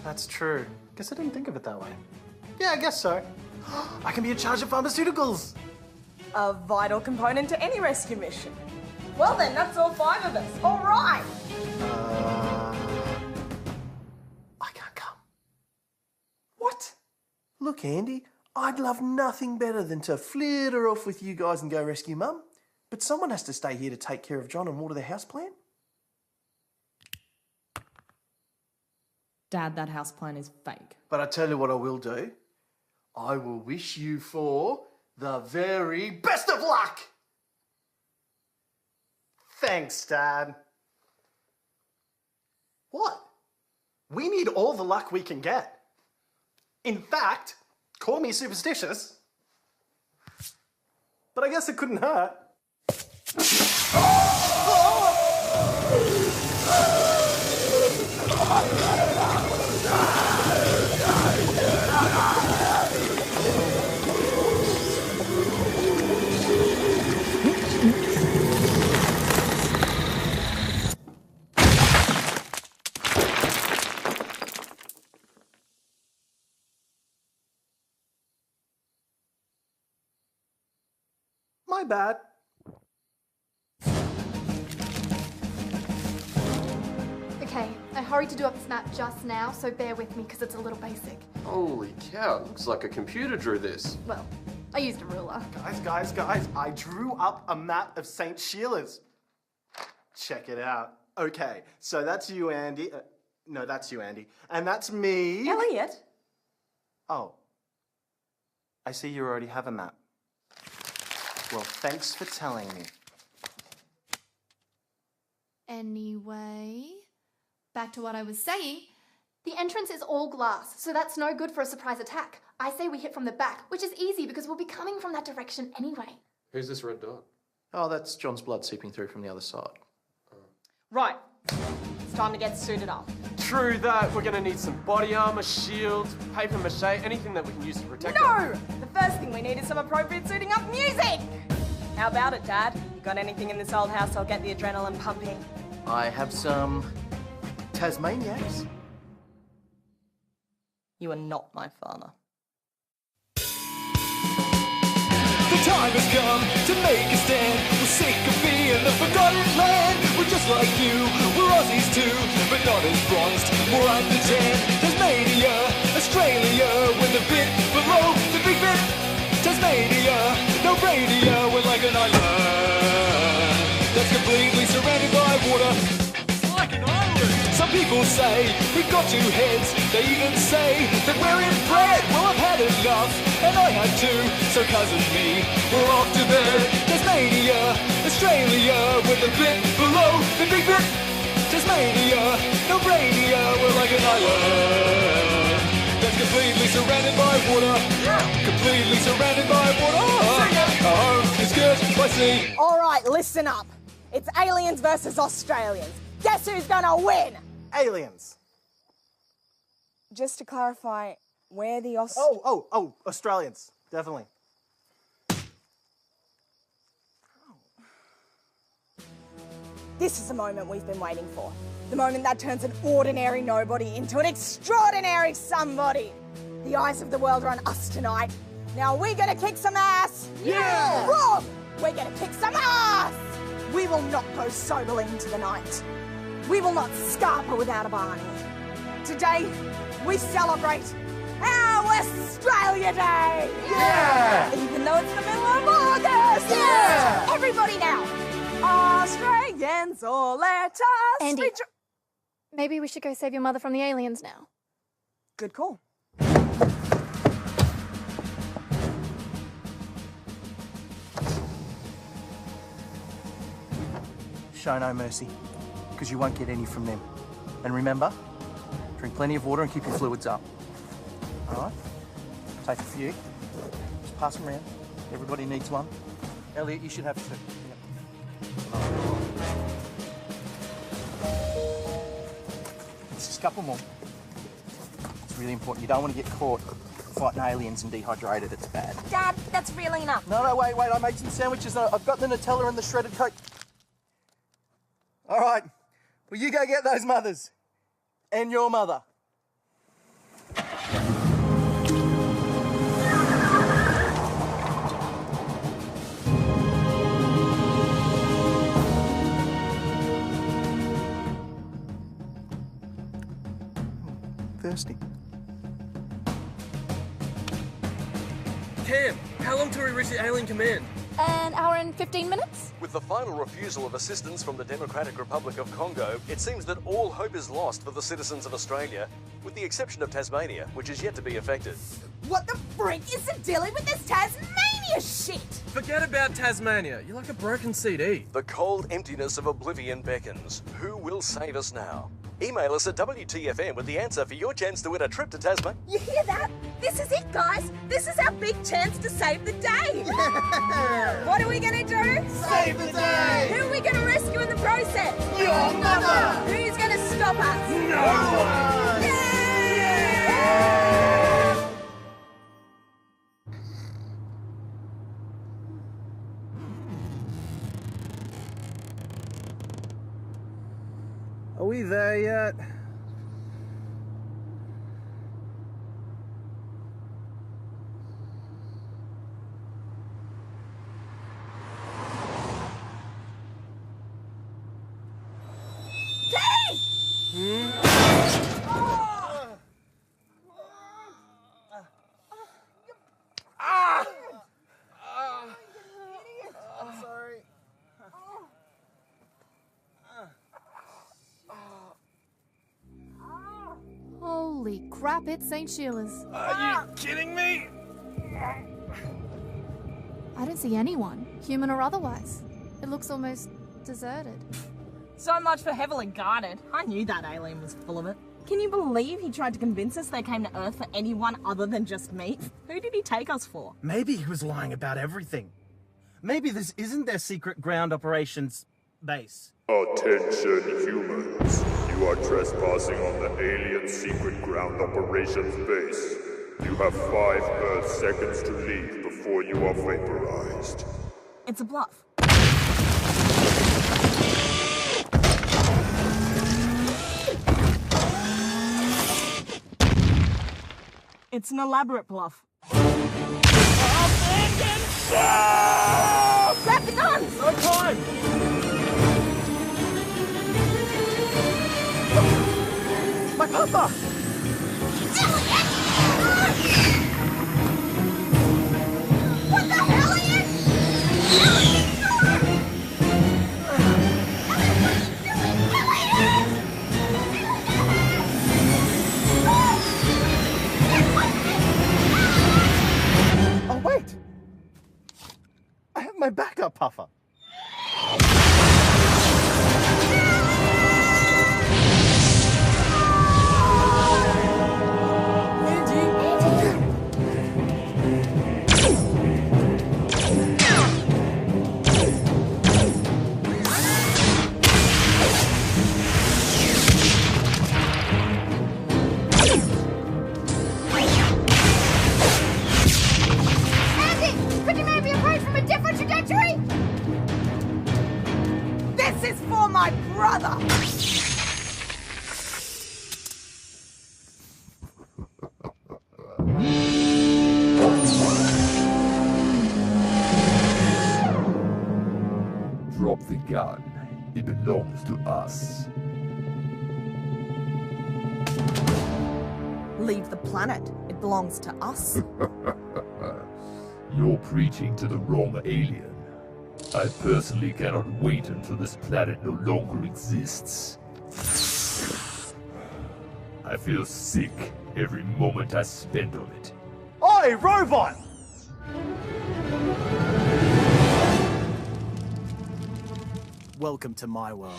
That's true. Guess I didn't think of it that way. Yeah, I guess so. I can be in charge of pharmaceuticals. A vital component to any rescue mission. Well then, that's all 5 of us. All right. I can't come. What? Look, Andy, I'd love nothing better than to flitter off with you guys and go rescue Mum. But someone has to stay here to take care of John and water the houseplant. Dad, that houseplant is fake. But I tell you what I will do. I will wish you for the very best of luck! Thanks, Dad. What? We need all the luck we can get. In fact, call me superstitious. But I guess it couldn't hurt. My bad. Okay, I hurried to do up this map just now, so bear with me because it's a little basic. Holy cow, it looks like a computer drew this. Well, I used a ruler. Guys, I drew up a map of St. Sheila's. Check it out. Okay, so that's you, Andy. No, that's you, Andy. And that's me. Elliot? Oh. I see you already have a map. Well, thanks for telling me. Anyway, back to what I was saying. The entrance is all glass, so that's no good for a surprise attack. I say we hit from the back, which is easy because we'll be coming from that direction anyway. Who's this red dot? Oh, that's John's blood seeping through from the other side. Right. It's time to get suited up. True that. We're gonna need some body armor, shields, paper mache, anything that we can use to protect No! The first thing we need is some appropriate suiting up music! How about it, Dad? You got anything in this old house that'll get the adrenaline pumping? I have some Tasmaniacs. You are not my father. The time has come to make a stand. We're sick of being the forgotten land. We're just like you, we're Aussies too, but not as bronzed, more under tan. Tasmania, Australia, we're the bit below the big bit. Tasmania, no radio, we're like an island that's completely surrounded by water. Like an island. Some people say we've got two heads. They even say that we're inbred. Well, I've had enough, and I had to. So cousin me, we're off to bed. Tasmania, Australia, with a bit below the big bit. Tasmania, no radio, we're like an island that's completely surrounded by water. Completely surrounded by water. Our home is cursed by sea. All right, listen up. It's aliens versus Australians. Guess who's gonna win? Aliens. Just to clarify, we're the Australians. Definitely. This is the moment we've been waiting for. The moment that turns an ordinary nobody into an extraordinary somebody. The eyes of the world are on us tonight. Now we're gonna kick some ass. Yeah! Wrong! We're gonna kick some ass! We will not go soberly into the night. We will not scarper without a Barney. Today, we celebrate our Australia Day! Yeah! Even though it's the middle of August! Yeah! Everybody now! Australians, all let us... Andy, maybe we should go save your mother from the aliens now. Good call. Show no mercy, because you won't get any from them. And remember, drink plenty of water and keep your fluids up. All right? Take a few. Just pass them around. Everybody needs one. Elliot, you should have two. It's just a couple more. It's really important. You don't want to get caught fighting aliens and dehydrated. It's bad. Dad, that's really enough. No, wait. I made some sandwiches. I've got the Nutella and the shredded Coke. All right. Well, you go get those mothers. And your mother. Thirsty. Cam, how long till we reach the alien command? An hour and 15 minutes? With the final refusal of assistance from the Democratic Republic of Congo, it seems that all hope is lost for the citizens of Australia, with the exception of Tasmania, which is yet to be affected. What the freak is the dilly with this Tasmania shit? Forget about Tasmania. You're like a broken CD. The cold emptiness of oblivion beckons. Who will save us now? Email us at WTFM with the answer for your chance to win a trip to Tasmania. You hear that? This is it, guys. This is our big chance to save the day. Yeah. What are we going to do? Save the day. Who are we going to rescue in the process? Your mother. Who's going to stop us? No one. Yeah! Are we there yet? I'm sorry. Holy crap, it's St. Sheila's. Are you kidding me? I don't see anyone, human or otherwise. It looks almost deserted. So much for heavily guarded. I knew that alien was full of it. Can you believe he tried to convince us they came to Earth for anyone other than just me? Who did he take us for? Maybe he was lying about everything. Maybe this isn't their secret ground operations base. Attention, humans. You are trespassing on the alien secret ground operations base. You have 5 Earth seconds to leave before you are vaporized. It's a bluff. It's an elaborate bluff. Grab the guns! No time! My papa! What the hell, Ian? Oh, wait! I have my backup puffer. Could you maybe approach from a different trajectory? This is for my brother! Drop the gun. It belongs to us. Leave the planet. It belongs to us. You're preaching to the wrong alien. I personally cannot wait until this planet no longer exists. I feel sick every moment I spend on it. Oi, robot! Welcome to my world.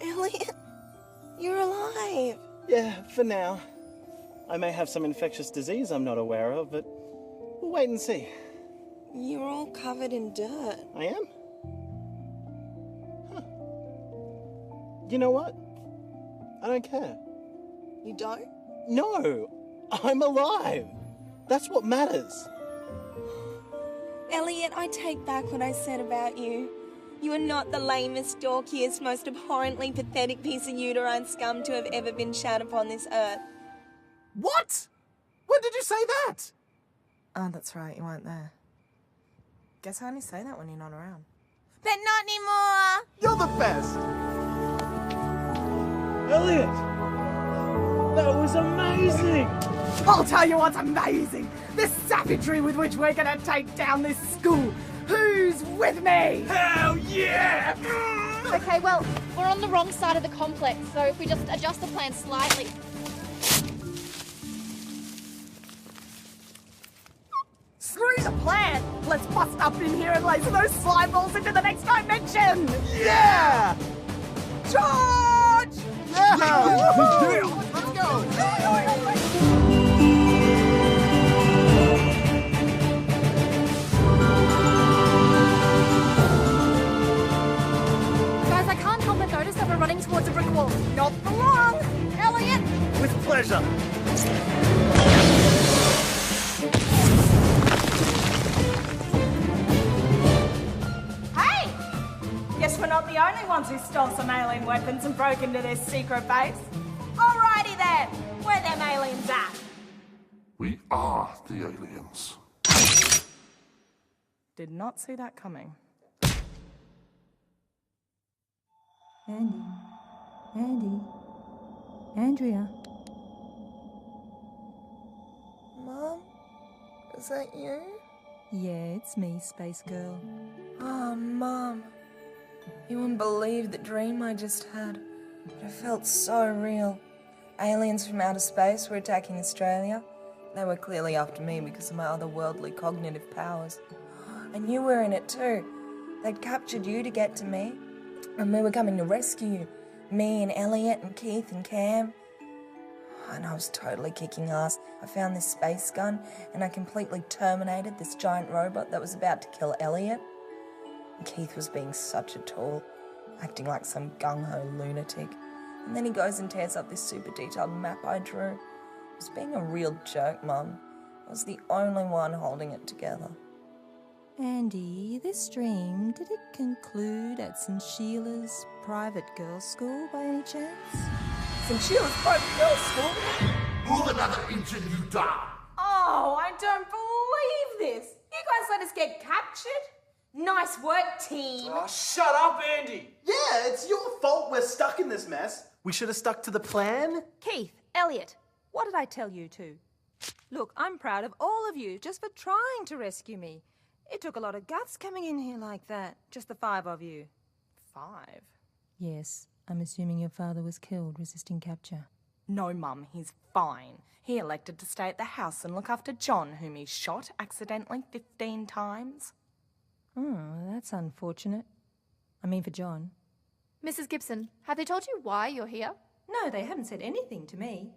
Elliot, you're alive. Yeah, for now. I may have some infectious disease I'm not aware of, but we'll wait and see. You're all covered in dirt. I am? Huh. You know what? I don't care. You don't? No! I'm alive! That's what matters. Elliot, I take back what I said about you. You are not the lamest, dorkiest, most abhorrently pathetic piece of uterine scum to have ever been shat upon this earth. What? When did you say that? Oh, that's right, you weren't there. Guess I only say that when you're not around. But not anymore! You're the best! Elliot! That was amazing! I'll tell you what's amazing! The savagery with which we're gonna take down this school! Who's with me? Hell yeah! Okay, well, we're on the wrong side of the complex, so if we just adjust the plan slightly. Screw the plan! Let's bust up in here and laser those slime balls into the next dimension! Yeah! Charge! Yeah! Let's go! Guys, I can't help but notice that we're running towards a brick wall. Not for long! Elliot! With pleasure. Hey! Guess we're not the only ones who stole some alien weapons and broke into this secret base. Alrighty then! Where them aliens at? We are the aliens. Did not see that coming. Andy. Andrea. Mom? Is that you? Yeah, it's me, Space Girl. Oh, Mom. You wouldn't believe the dream I just had. But it felt so real. Aliens from outer space were attacking Australia. They were clearly after me because of my otherworldly cognitive powers. And you were in it too. They'd captured you to get to me. And we were coming to rescue you. Me and Elliot and Keith and Cam. And I was totally kicking ass. I found this space gun and I completely terminated this giant robot that was about to kill Elliot. And Keith was being such a tool, acting like some gung-ho lunatic. And then he goes and tears up this super detailed map I drew. He was being a real jerk, Mum. I was the only one holding it together. Andy, this dream, did it conclude at St. Sheila's private girls' school by any chance? St. Sheila's private girls' school? Move another inch and you die. Oh, I don't believe this. You guys let us get captured? Nice work, team. Oh, shut up, Andy. Yeah, it's your fault we're stuck in this mess. We should have stuck to the plan. Keith, Elliot, what did I tell you two? Look, I'm proud of all of you just for trying to rescue me. It took a lot of guts coming in here like that, just the 5 of you. 5? Yes, I'm assuming your father was killed resisting capture. No, Mum, he's fine. He elected to stay at the house and look after John, whom he shot accidentally 15 times. Oh, that's unfortunate. I mean for John. Mrs. Gibson, have they told you why you're here? No, they haven't said anything to me.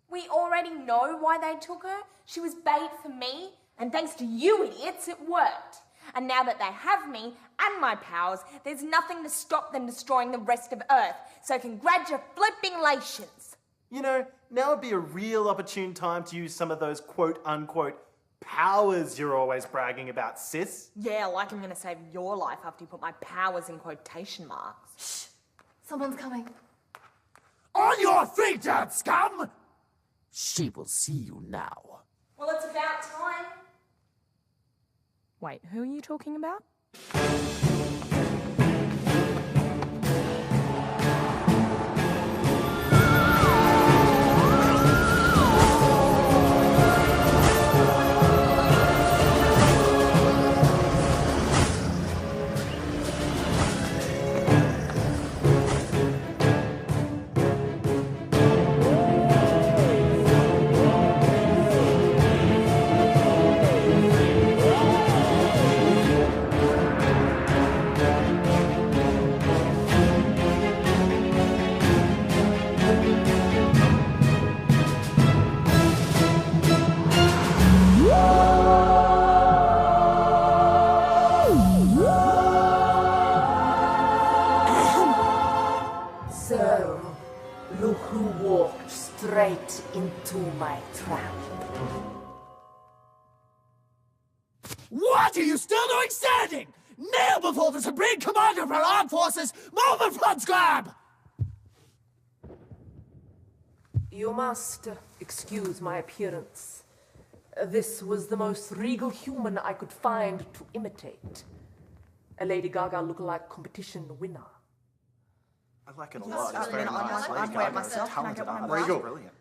We already know why they took her. She was bait for me, and thanks to you idiots, it worked. And now that they have me and my powers, there's nothing to stop them destroying the rest of Earth. So congratulations. You know, now would be a real opportune time to use some of those quote-unquote powers you're always bragging about, sis. Yeah, like I'm gonna save your life after you put my powers in quotation marks. Shh! Someone's coming. On your feet, damn scum! She will see you now. Well, it's about time. Wait, who are you talking about? Straight into my trap. What are you still doing standing? Kneel before the Supreme Commander of our Armed Forces! Move and front scrab! You must excuse my appearance. This was the most regal human I could find to imitate. A Lady Gaga lookalike competition winner. I like it a Yes, lot. It's very I'd nice. wear it Lady Gaga, myself. Can I talented get one artist. back? Regal. Brilliant.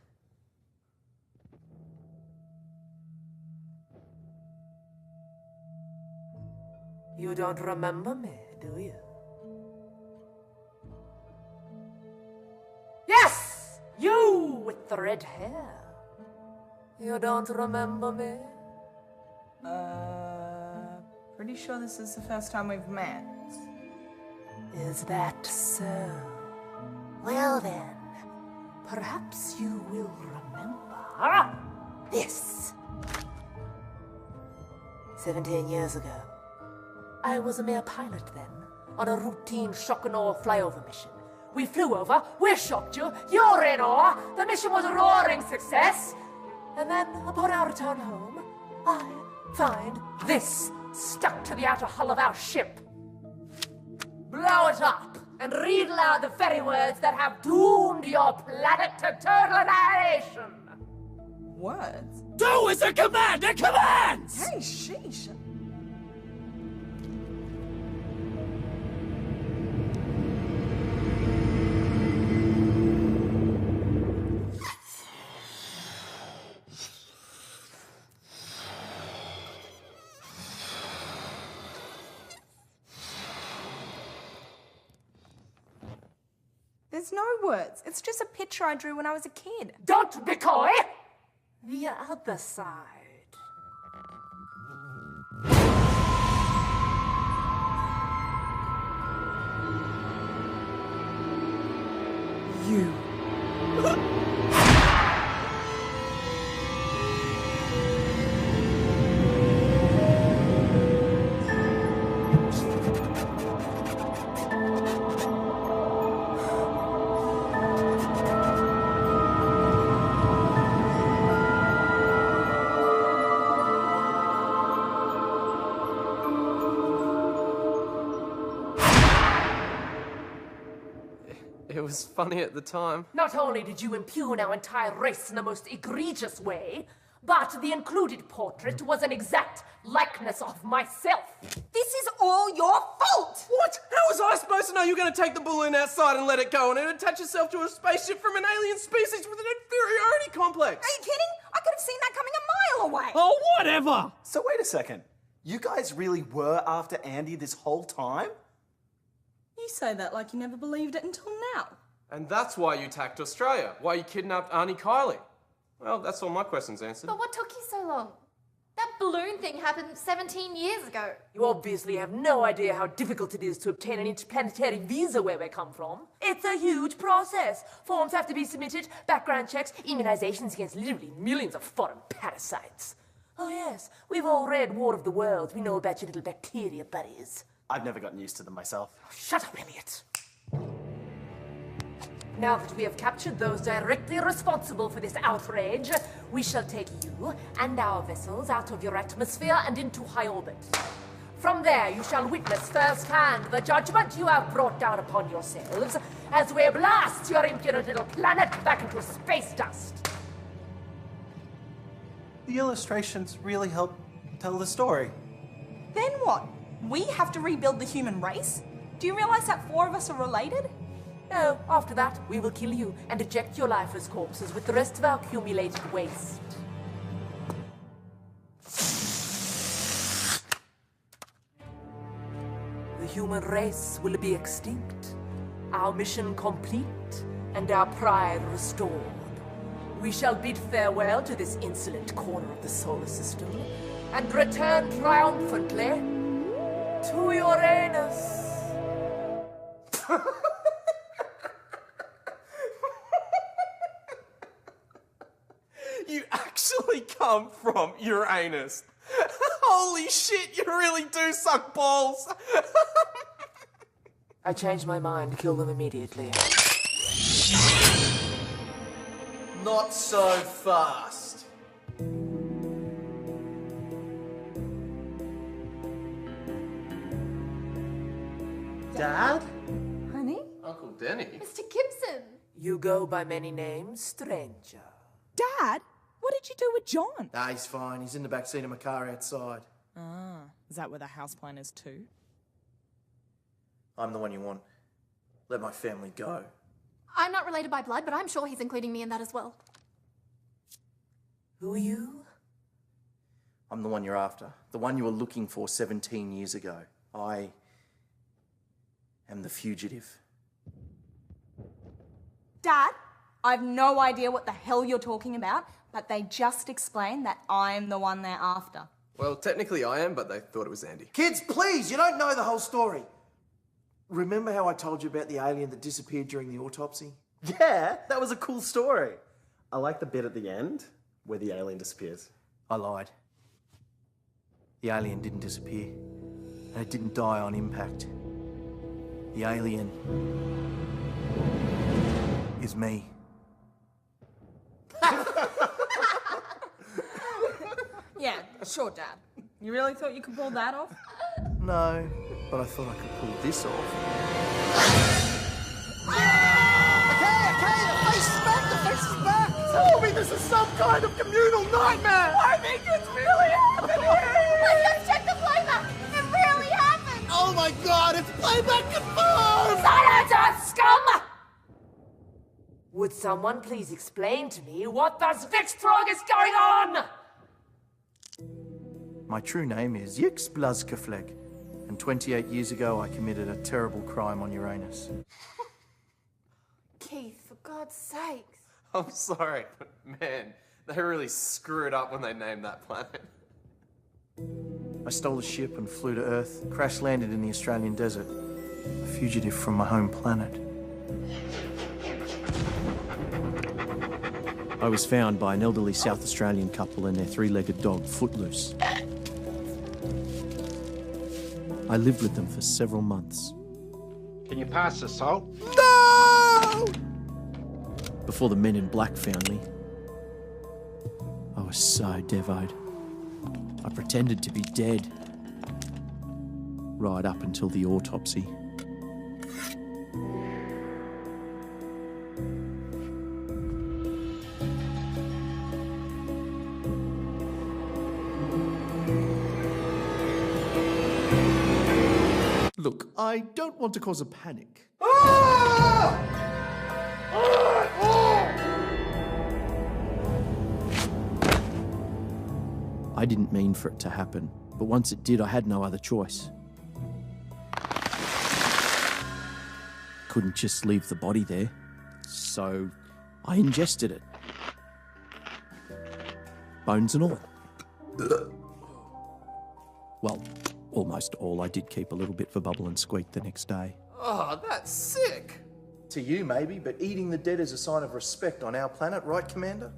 You don't remember me, do you? Yes! You with the red hair. You don't remember me? Pretty sure this is the first time we've met. Is that so? Well then, perhaps you will remember this. 17 years ago, I was a mere pilot then, on a routine shock and awe flyover mission. We flew over, we shocked you, you're in awe, the mission was a roaring success. And then, upon our return home, I find this stuck to the outer hull of our ship. Blow it up and read aloud the very words that have doomed your planet to total annihilation. Words? Do as the commander commands! Hey, sheesh. There's no words. It's just a picture I drew when I was a kid. Don't be coy! The other side. You. It was funny at the time. Not only did you impugn our entire race in the most egregious way, but the included portrait was an exact likeness of myself. This is all your fault! What? How was I supposed to know you were going to take the balloon outside and let it go and then attach yourself to a spaceship from an alien species with an inferiority complex? Are you kidding? I could have seen that coming a mile away. Oh, whatever! So wait a second. You guys really were after Andy this whole time? You say that like you never believed it until now. And that's why you attacked Australia, why you kidnapped Auntie Kylie. Well, that's all my questions answered. But what took you so long? That balloon thing happened 17 years ago. You obviously have no idea how difficult it is to obtain an interplanetary visa where we come from. It's a huge process. Forms have to be submitted, background checks, immunizations against literally millions of foreign parasites. Oh yes, we've all read War of the Worlds. We know about your little bacteria buddies. I've never gotten used to them myself. Shut up, Elliot. Now that we have captured those directly responsible for this outrage, we shall take you and our vessels out of your atmosphere and into high orbit. From there, you shall witness firsthand the judgment you have brought down upon yourselves as we blast your impudent little planet back into space dust. The illustrations really help tell the story. Then what? We have to rebuild the human race? Do you realize that 4 of us are related? No, after that, we will kill you and eject your lifeless corpses with the rest of our accumulated waste. The human race will be extinct, our mission complete, and our pride restored. We shall bid farewell to this insolent corner of the solar system and return triumphantly to Uranus. You actually come from Uranus. Holy shit, you really do suck balls. I changed my mind. Kill them immediately. Not so fast. Dad? Honey? Uncle Denny? Mr. Gibson! You go by many names, stranger. Dad, what did you do with John? Nah, he's fine. He's in the back seat of my car outside. Ah, is that where the houseplan is too? I'm the one you want. Let my family go. I'm not related by blood, but I'm sure he's including me in that as well. Who are you? I'm the one you're after. The one you were looking for 17 years ago. I am the fugitive. Dad, I've no idea what the hell you're talking about, but they just explained that I'm the one they're after. Well, technically I am, but they thought it was Andy. Kids, please, you don't know the whole story. Remember how I told you about the alien that disappeared during the autopsy? Yeah, that was a cool story. I like the bit at the end where the alien disappears. I lied. The alien didn't disappear, and it didn't die on impact. The alien is me. Yeah, sure, Dad. You really thought you could pull that off? No, but I thought I could pull this off. Okay, the face is back, the face is back! Tell me this is some kind of communal nightmare! I think it's really happening! Let's check the playback! It really happened! Oh my god, it's playback confirmed! Silence, scum! Would someone please explain to me what the Zvikstrog is going on? My true name is Yix Blazkafleg, and 28 years ago I committed a terrible crime on Uranus. God's sakes. I'm sorry, but man, they really screw it up when they named that planet. I stole a ship and flew to Earth, crash landed in the Australian desert, a fugitive from my home planet. I was found by an elderly South Australian couple and their three-legged dog, Footloose. I lived with them for several months. Can you pass the salt? No! Before the men in black found me, I was so devoed. I pretended to be dead, right up until the autopsy. Look, I don't want to cause a panic. I didn't mean for it to happen, but once it did, I had no other choice. Couldn't just leave the body there, so I ingested it. Bones and all. Well, almost all. I did keep a little bit for Bubble and Squeak the next day. Oh, that's sick! To you, maybe, but eating the dead is a sign of respect on our planet, right, Commander?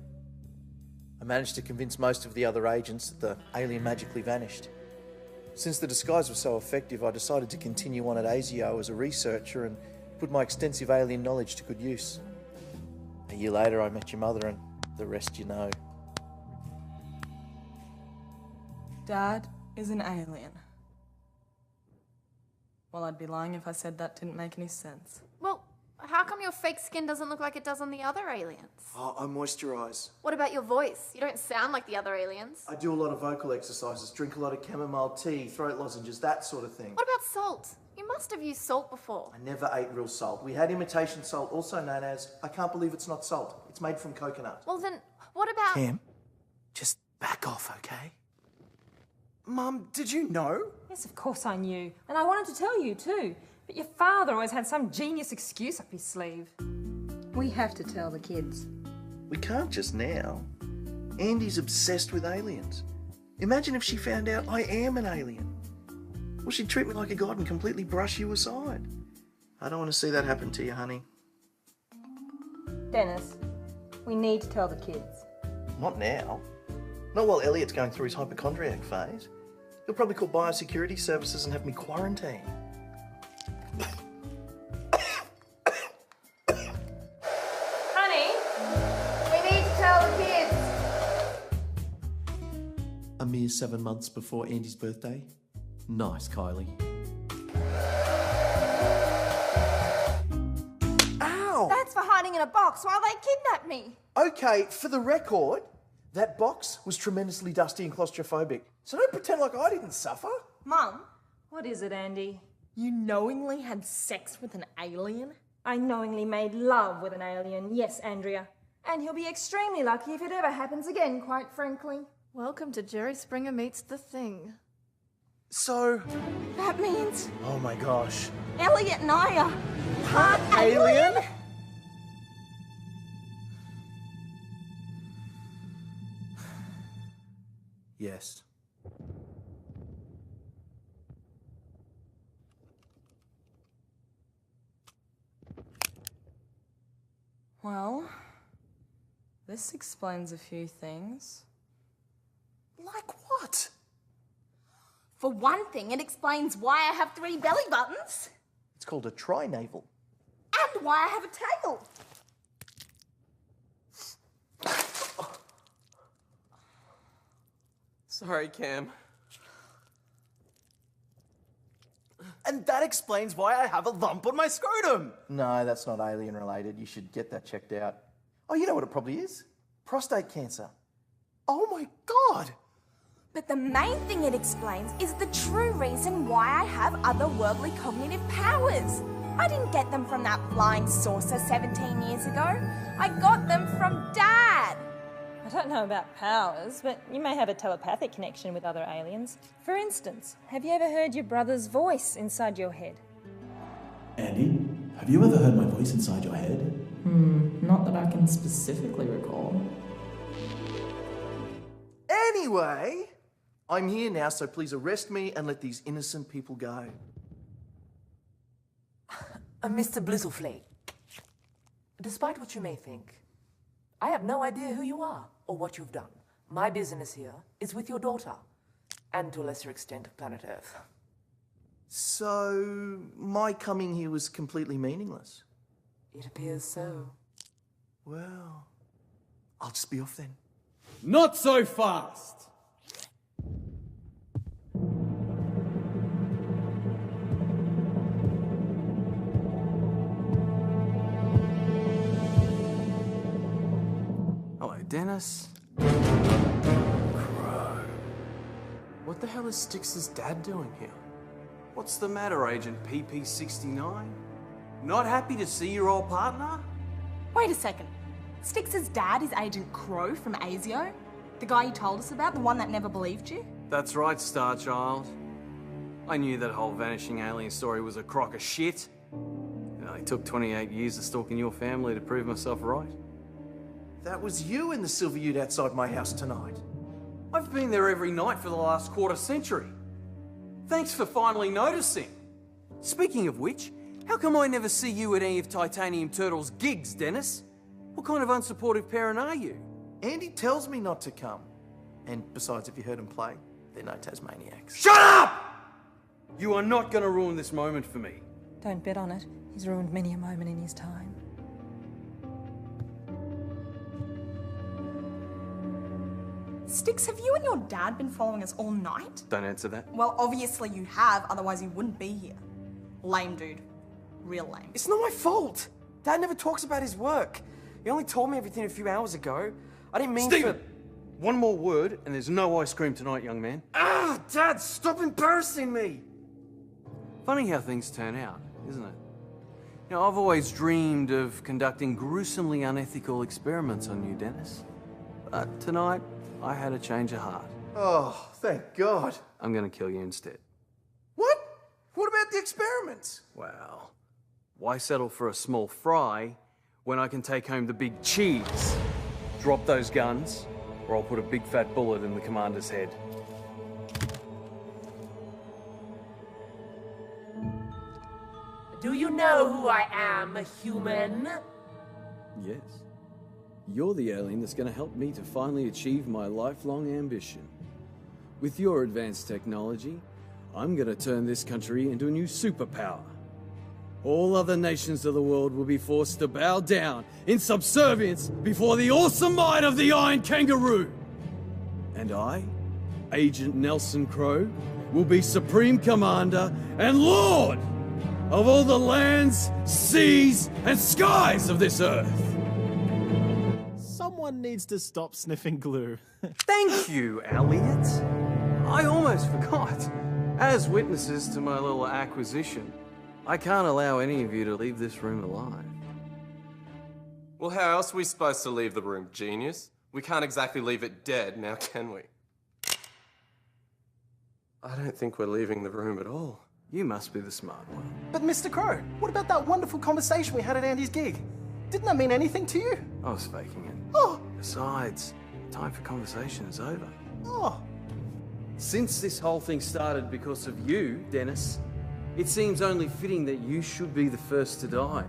I managed to convince most of the other agents that the alien magically vanished. Since the disguise was so effective, I decided to continue on at ASIO as a researcher and put my extensive alien knowledge to good use. A year later, I met your mother, and the rest you know. Dad is an alien. Well, I'd be lying if I said that didn't make any sense. Well, how come your fake skin doesn't look like it does on the other aliens? Oh, I moisturise. What about your voice? You don't sound like the other aliens. I do a lot of vocal exercises, drink a lot of chamomile tea, throat lozenges, that sort of thing. What about salt? You must have used salt before. I never ate real salt. We had imitation salt, also known as, I can't believe it's not salt. It's made from coconut. Well then, what about... Cam, just back off, okay? Mum, did you know? Yes, of course I knew. And I wanted to tell you too. But your father always had some genius excuse up his sleeve. We have to tell the kids. We can't just now. Andy's obsessed with aliens. Imagine if she found out I am an alien. Well, she'd treat me like a god and completely brush you aside. I don't want to see that happen to you, honey. Dennis, we need to tell the kids. Not now. Not while Elliot's going through his hypochondriac phase. He'll probably call biosecurity services and have me quarantined. Honey, we need to tell the kids. A mere 7 months before Andy's birthday. Nice, Kylie. Ow! That's for hiding in a box while they kidnap me. Okay, for the record, that box was tremendously dusty and claustrophobic. So don't pretend like I didn't suffer. Mum, what is it, Andy? You knowingly had sex with an alien? I knowingly made love with an alien, yes, Andrea. And he'll be extremely lucky if it ever happens again, quite frankly. Welcome to Jerry Springer Meets the Thing. So... That means Oh my gosh. Elliot and I are part Alien? Yes. Well, this explains a few things. Like what? For one thing, it explains why I have 3 belly buttons. It's called a tri-navel. And why I have a tail. Sorry, Cam. And that explains why I have a lump on my scrotum. No, that's not alien related. You should get that checked out. Oh, you know what it probably is? Prostate cancer. Oh my God! But the main thing it explains is the true reason why I have otherworldly cognitive powers. I didn't get them from that flying saucer 17 years ago. I got them from Dad. I don't know about powers, but you may have a telepathic connection with other aliens. For instance, have you ever heard your brother's voice inside your head? Andy, have you ever heard my voice inside your head? Not that I can specifically recall. Anyway, I'm here now, so please arrest me and let these innocent people go. Mr. Blizzleflake, despite what you may think, I have no idea who you are or what you've done. My business here is with your daughter, and to a lesser extent, planet Earth. So, my coming here was completely meaningless? It appears so. Well, I'll just be off then. Not so fast! Hello, Dennis. Crow. What the hell is Styx's dad doing here? What's the matter, Agent PP69? Not happy to see your old partner? Wait a second. Styx's dad is Agent Crow from ASIO? The guy you told us about, the one that never believed you? That's right, Starchild. I knew that whole vanishing alien story was a crock of shit. It took 28 years of stalking your family to prove myself right. That was you in the silver ute outside my house tonight. I've been there every night for the last quarter century. Thanks for finally noticing. Speaking of which, how come I never see you at any of Titanium Turtle's gigs, Dennis? What kind of unsupportive parent are you? Andy tells me not to come. And besides, if you heard him play, they're no Tasmaniacs. Shut up! You are not going to ruin this moment for me. Don't bet on it. He's ruined many a moment in his time. Styx, have you and your dad been following us all night? Don't answer that. Well, obviously you have, otherwise you wouldn't be here. Lame, dude. Real lame. It's not my fault. Dad never talks about his work. He only told me everything a few hours ago. I didn't mean Stephen! One more word and there's no ice cream tonight, young man. Ah, Dad, stop embarrassing me! Funny how things turn out, isn't it? You know, I've always dreamed of conducting gruesomely unethical experiments on you, Dennis. But tonight, I had a change of heart. Oh, thank God. I'm gonna kill you instead. What? What about the experiments? Well, why settle for a small fry when I can take home the big cheese? Drop those guns, or I'll put a big fat bullet in the commander's head. Do you know who I am, human? Yes. You're the alien that's going to help me to finally achieve my lifelong ambition. With your advanced technology, I'm going to turn this country into a new superpower. All other nations of the world will be forced to bow down in subservience before the awesome might of the Iron Kangaroo. And I, Agent Nelson Crow, will be Supreme Commander and Lord of all the lands, seas, and skies of this Earth. Someone needs to stop sniffing glue. Thank you, Elliot. I almost forgot. As witnesses to my little acquisition, I can't allow any of you to leave this room alive. Well, how else are we supposed to leave the room, genius? We can't exactly leave it dead, now can we? I don't think we're leaving the room at all. You must be the smart one. But Mr. Crow, what about that wonderful conversation we had at Andy's gig? Didn't that mean anything to you? I was faking it. Oh! Besides, time for conversation is over. Oh! Since this whole thing started because of you, Dennis, it seems only fitting that you should be the first to die.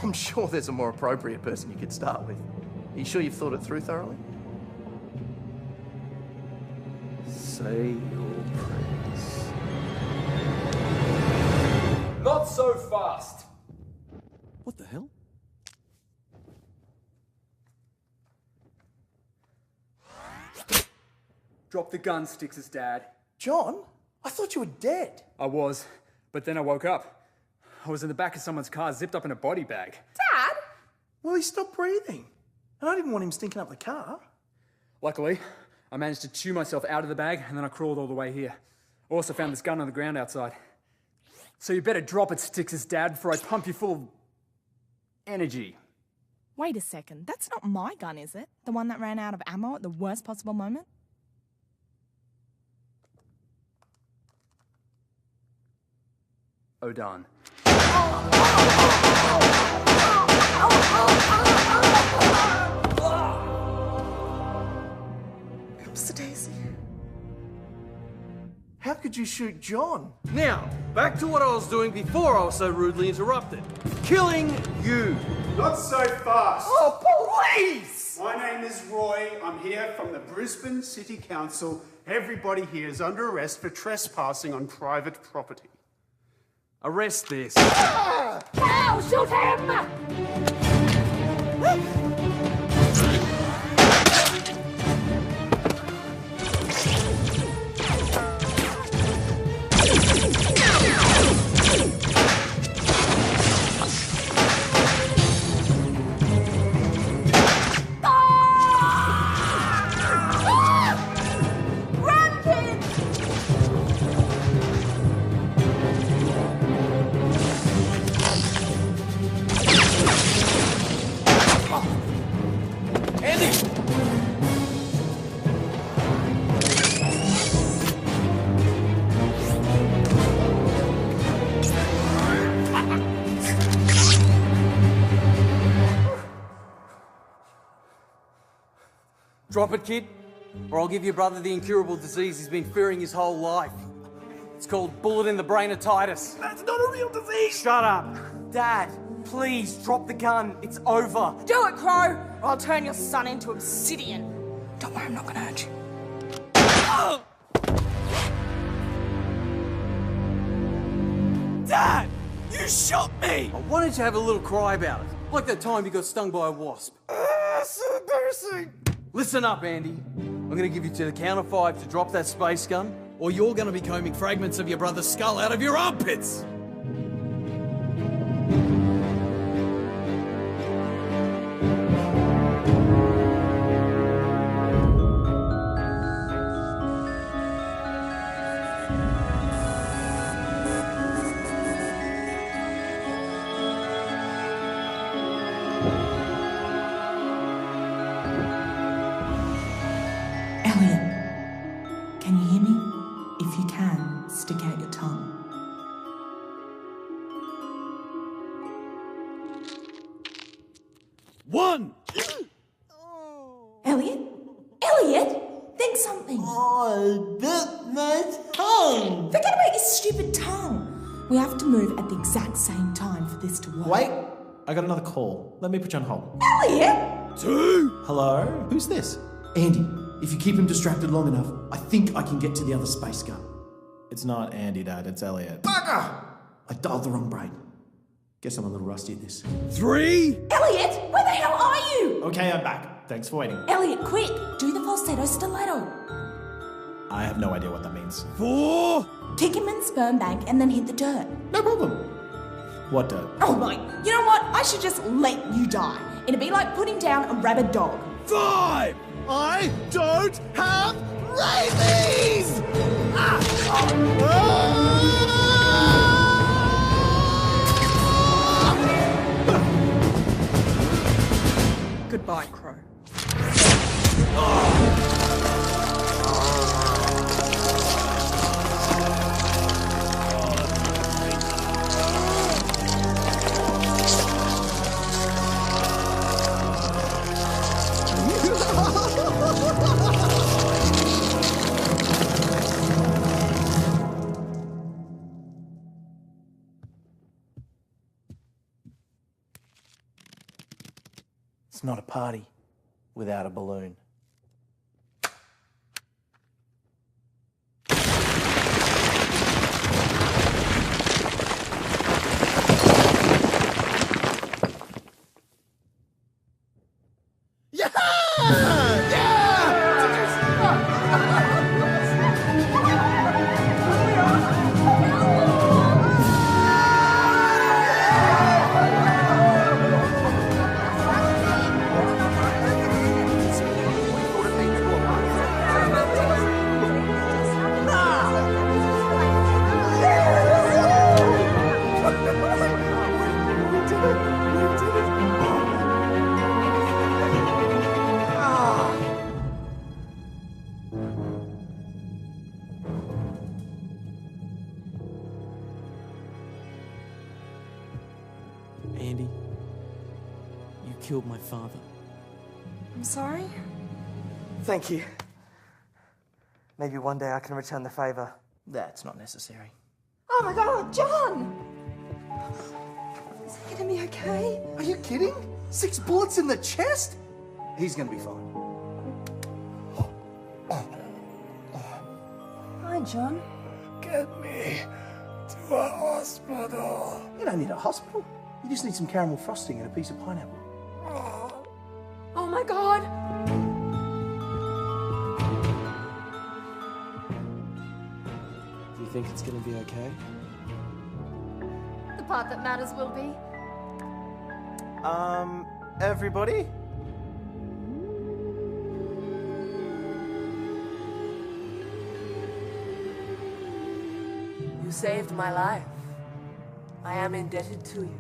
I'm sure there's a more appropriate person you could start with. Are you sure you've thought it through thoroughly? Say your prayers. Not so fast! What the hell? Drop the gun, Styx's dad. John? I thought you were dead. I was, but then I woke up. I was in the back of someone's car, zipped up in a body bag. Dad? Well, he stopped breathing. And I didn't want him stinking up the car. Luckily, I managed to chew myself out of the bag, and then I crawled all the way here. I also found this gun on the ground outside. So you better drop it, Styx's dad, before I pump you full of energy. Wait a second, that's not my gun, is it? The one that ran out of ammo at the worst possible moment? O'Dan. Oh How could you shoot John? Now, back to what I was doing before I was so rudely interrupted. Killing you. Not so fast. Oh, please! My name is Roy. I'm here from the Brisbane City Council. Everybody here is under arrest for trespassing on private property. Arrest this. Now shoot him! Drop it, kid, or I'll give your brother the incurable disease he's been fearing his whole life. It's called bullet in the brainatitis. That's not a real disease! Shut up! Dad, please, drop the gun. It's over. Do it, Crow, or I'll turn your son into obsidian. Don't worry, I'm not gonna hurt you. Dad! You shot me! Why don't you have a little cry about it? Like that time you got stung by a wasp. So embarrassing! Listen up, Andy. I'm gonna give you to the count of 5 to drop that space gun, or you're gonna be combing fragments of your brother's skull out of your armpits! Can you hear me? If you can, stick out your tongue. One! Elliot? Elliot? Think something. I bit my tongue! Forget about your stupid tongue. We have to move at the exact same time for this to work. Wait, I got another call. Let me put you on hold. Elliot! 2! Hello? Who's this? Andy, if you keep him distracted long enough, I think I can get to the other space gun. It's not Andy, Dad. It's Elliot. Bugger! I dialed the wrong brain. Guess I'm a little rusty at this. 3! Elliot, where the hell are you? Okay, I'm back. Thanks for waiting. Elliot, quick! Do the falsetto stiletto. I have no idea what that means. 4! Kick him in the sperm bank and then hit the dirt. No problem. What dirt? Oh my, you know what? I should just let you die. It'd be like putting down a rabid dog. 5! I don't have rabies! Goodbye, Crow. It's not a party without a balloon. Andy, you killed my father. I'm sorry? Thank you. Maybe one day I can return the favour. That's not necessary. Oh my god, John! Is he gonna be okay? Are you kidding? 6 bullets in the chest? He's gonna be fine. Hi, John. Get me to a hospital. You don't need a hospital. You just need some caramel frosting and a piece of pineapple. Oh my god! Do you think it's gonna be okay? The part that matters will be. Everybody? You saved my life. I am indebted to you.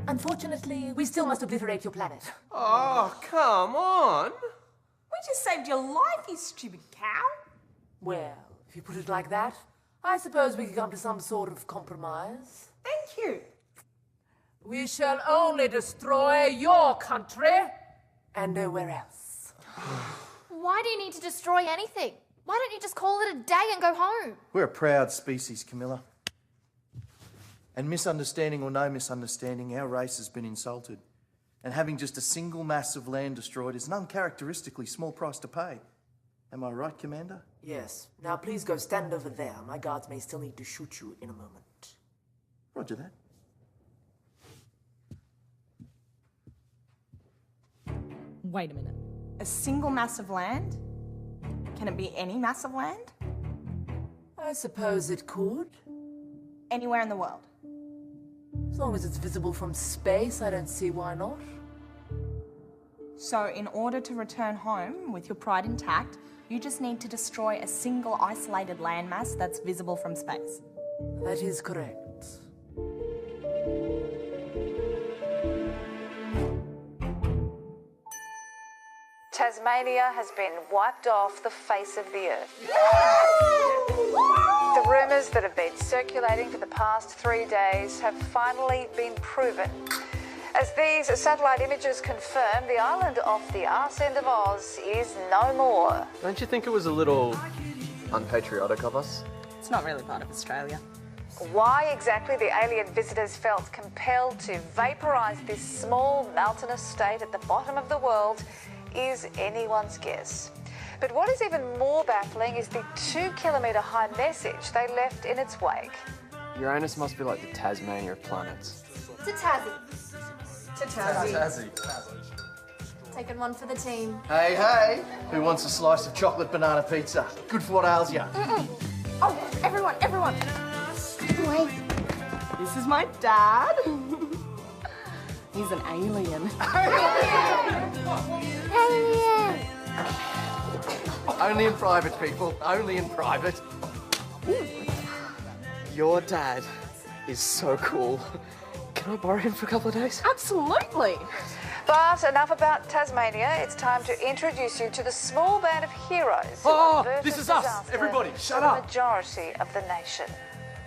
Unfortunately, we still must obliterate your planet. Oh, come on. We just saved your life, you stupid cow. Well, if you put it like that, I suppose we could come to some sort of compromise. Thank you. We shall only destroy your country and nowhere else. Why do you need to destroy anything? Why don't you just call it a day and go home? We're a proud species, Camilla. And misunderstanding or no misunderstanding, our race has been insulted. And having just a single mass of land destroyed is an uncharacteristically small price to pay. Am I right, Commander? Yes. Now please go stand over there. My guards may still need to shoot you in a moment. Roger that. Wait a minute. A single mass of land? Can it be any mass of land? I suppose it could. Anywhere in the world? As long as it's visible from space, I don't see why not. So in order to return home with your pride intact, you just need to destroy a single isolated landmass that's visible from space. That is correct. Tasmania has been wiped off the face of the earth. The rumours that have been circulating for the past 3 days have finally been proven. As these satellite images confirm, the island off the arse end of Oz is no more. Don't you think it was a little unpatriotic of us? It's not really part of Australia. Why exactly the alien visitors felt compelled to vaporise this small mountainous state at the bottom of the world is anyone's guess. But what is even more baffling is the 2-kilometre high message they left in its wake. Uranus must be like the Tasmania of planets. To Tassie. To Tassie. Taking one for the team. Hey, hey! Who wants a slice of chocolate banana pizza? Good for what ails ya. Oh, everyone! Wait. This is my dad. He's an alien. Only in private, people. Only in private. Your dad is so cool. Can I borrow him for a couple of days? Absolutely. But enough about Tasmania. It's time to introduce you to the small band of heroes. Oh, this is us. Everybody, shut up. The majority of the nation.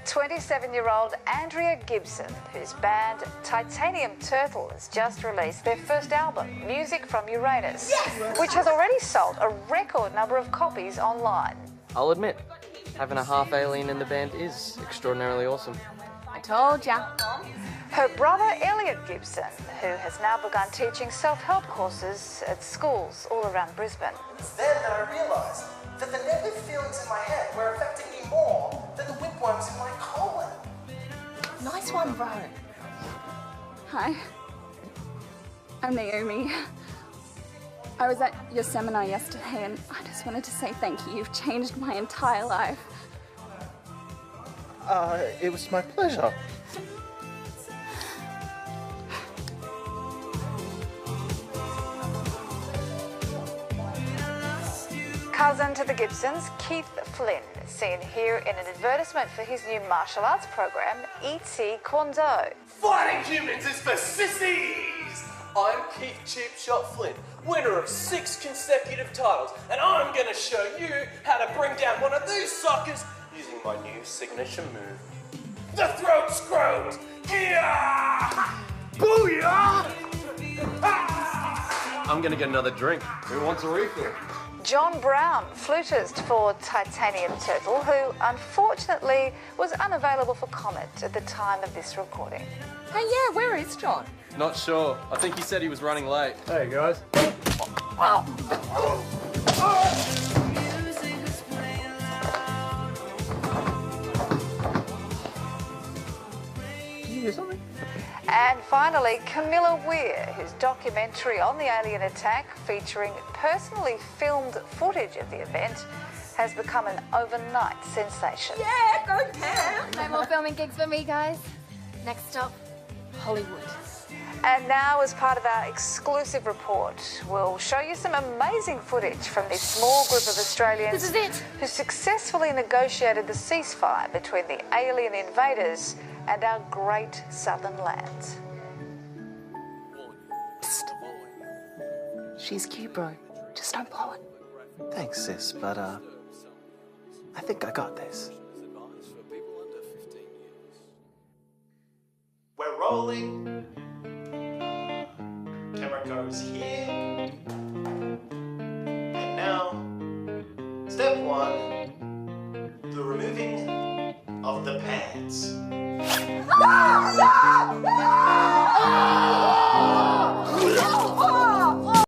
27-year-old Andrea Gibson, whose band Titanium Turtle has just released their first album, Music from Uranus, which has already sold a record number of copies online. I'll admit, having a half alien in the band is extraordinarily awesome. I told ya. Her brother Elliot Gibson, who has now begun teaching self-help courses at schools all around Brisbane. Then I realised that the negative feelings in my head were affecting me more than the whipworms in my colon. Nice one, bro. Hi, I'm Naomi. I was at your seminar yesterday and I just wanted to say thank you. You've changed my entire life. It was my pleasure. Cousin to the Gibsons, Keith Flynn, seen here in an advertisement for his new martial arts program, E.T. Kondo. Fighting humans is for sissies! I'm Keith Cheap Shot Flynn, winner of 6 consecutive titles, and I'm gonna show you how to bring down one of these suckers using my new signature move. The Throat Scrote! Yeah! Booyah! Ah! I'm gonna get another drink. Who wants a refill? John Brown, flutist for Titanium Turtle, who unfortunately was unavailable for comment at the time of this recording. Hey, yeah, where is John? Not sure. I think he said he was running late. Hey, guys. Did you hear something? And finally, Camilla Weir, whose documentary on the alien attack featuring personally filmed footage of the event has become an overnight sensation. Yeah, go Cam! No more filming gigs for me, guys. Next stop, Hollywood. And now, as part of our exclusive report, we'll show you some amazing footage from this small group of Australians This is it. who successfully negotiated the ceasefire between the alien invaders and our great southern lands. She's cute, bro. Just don't blow it. Thanks, sis, but, I think I got this. We're rolling. Camera goes here.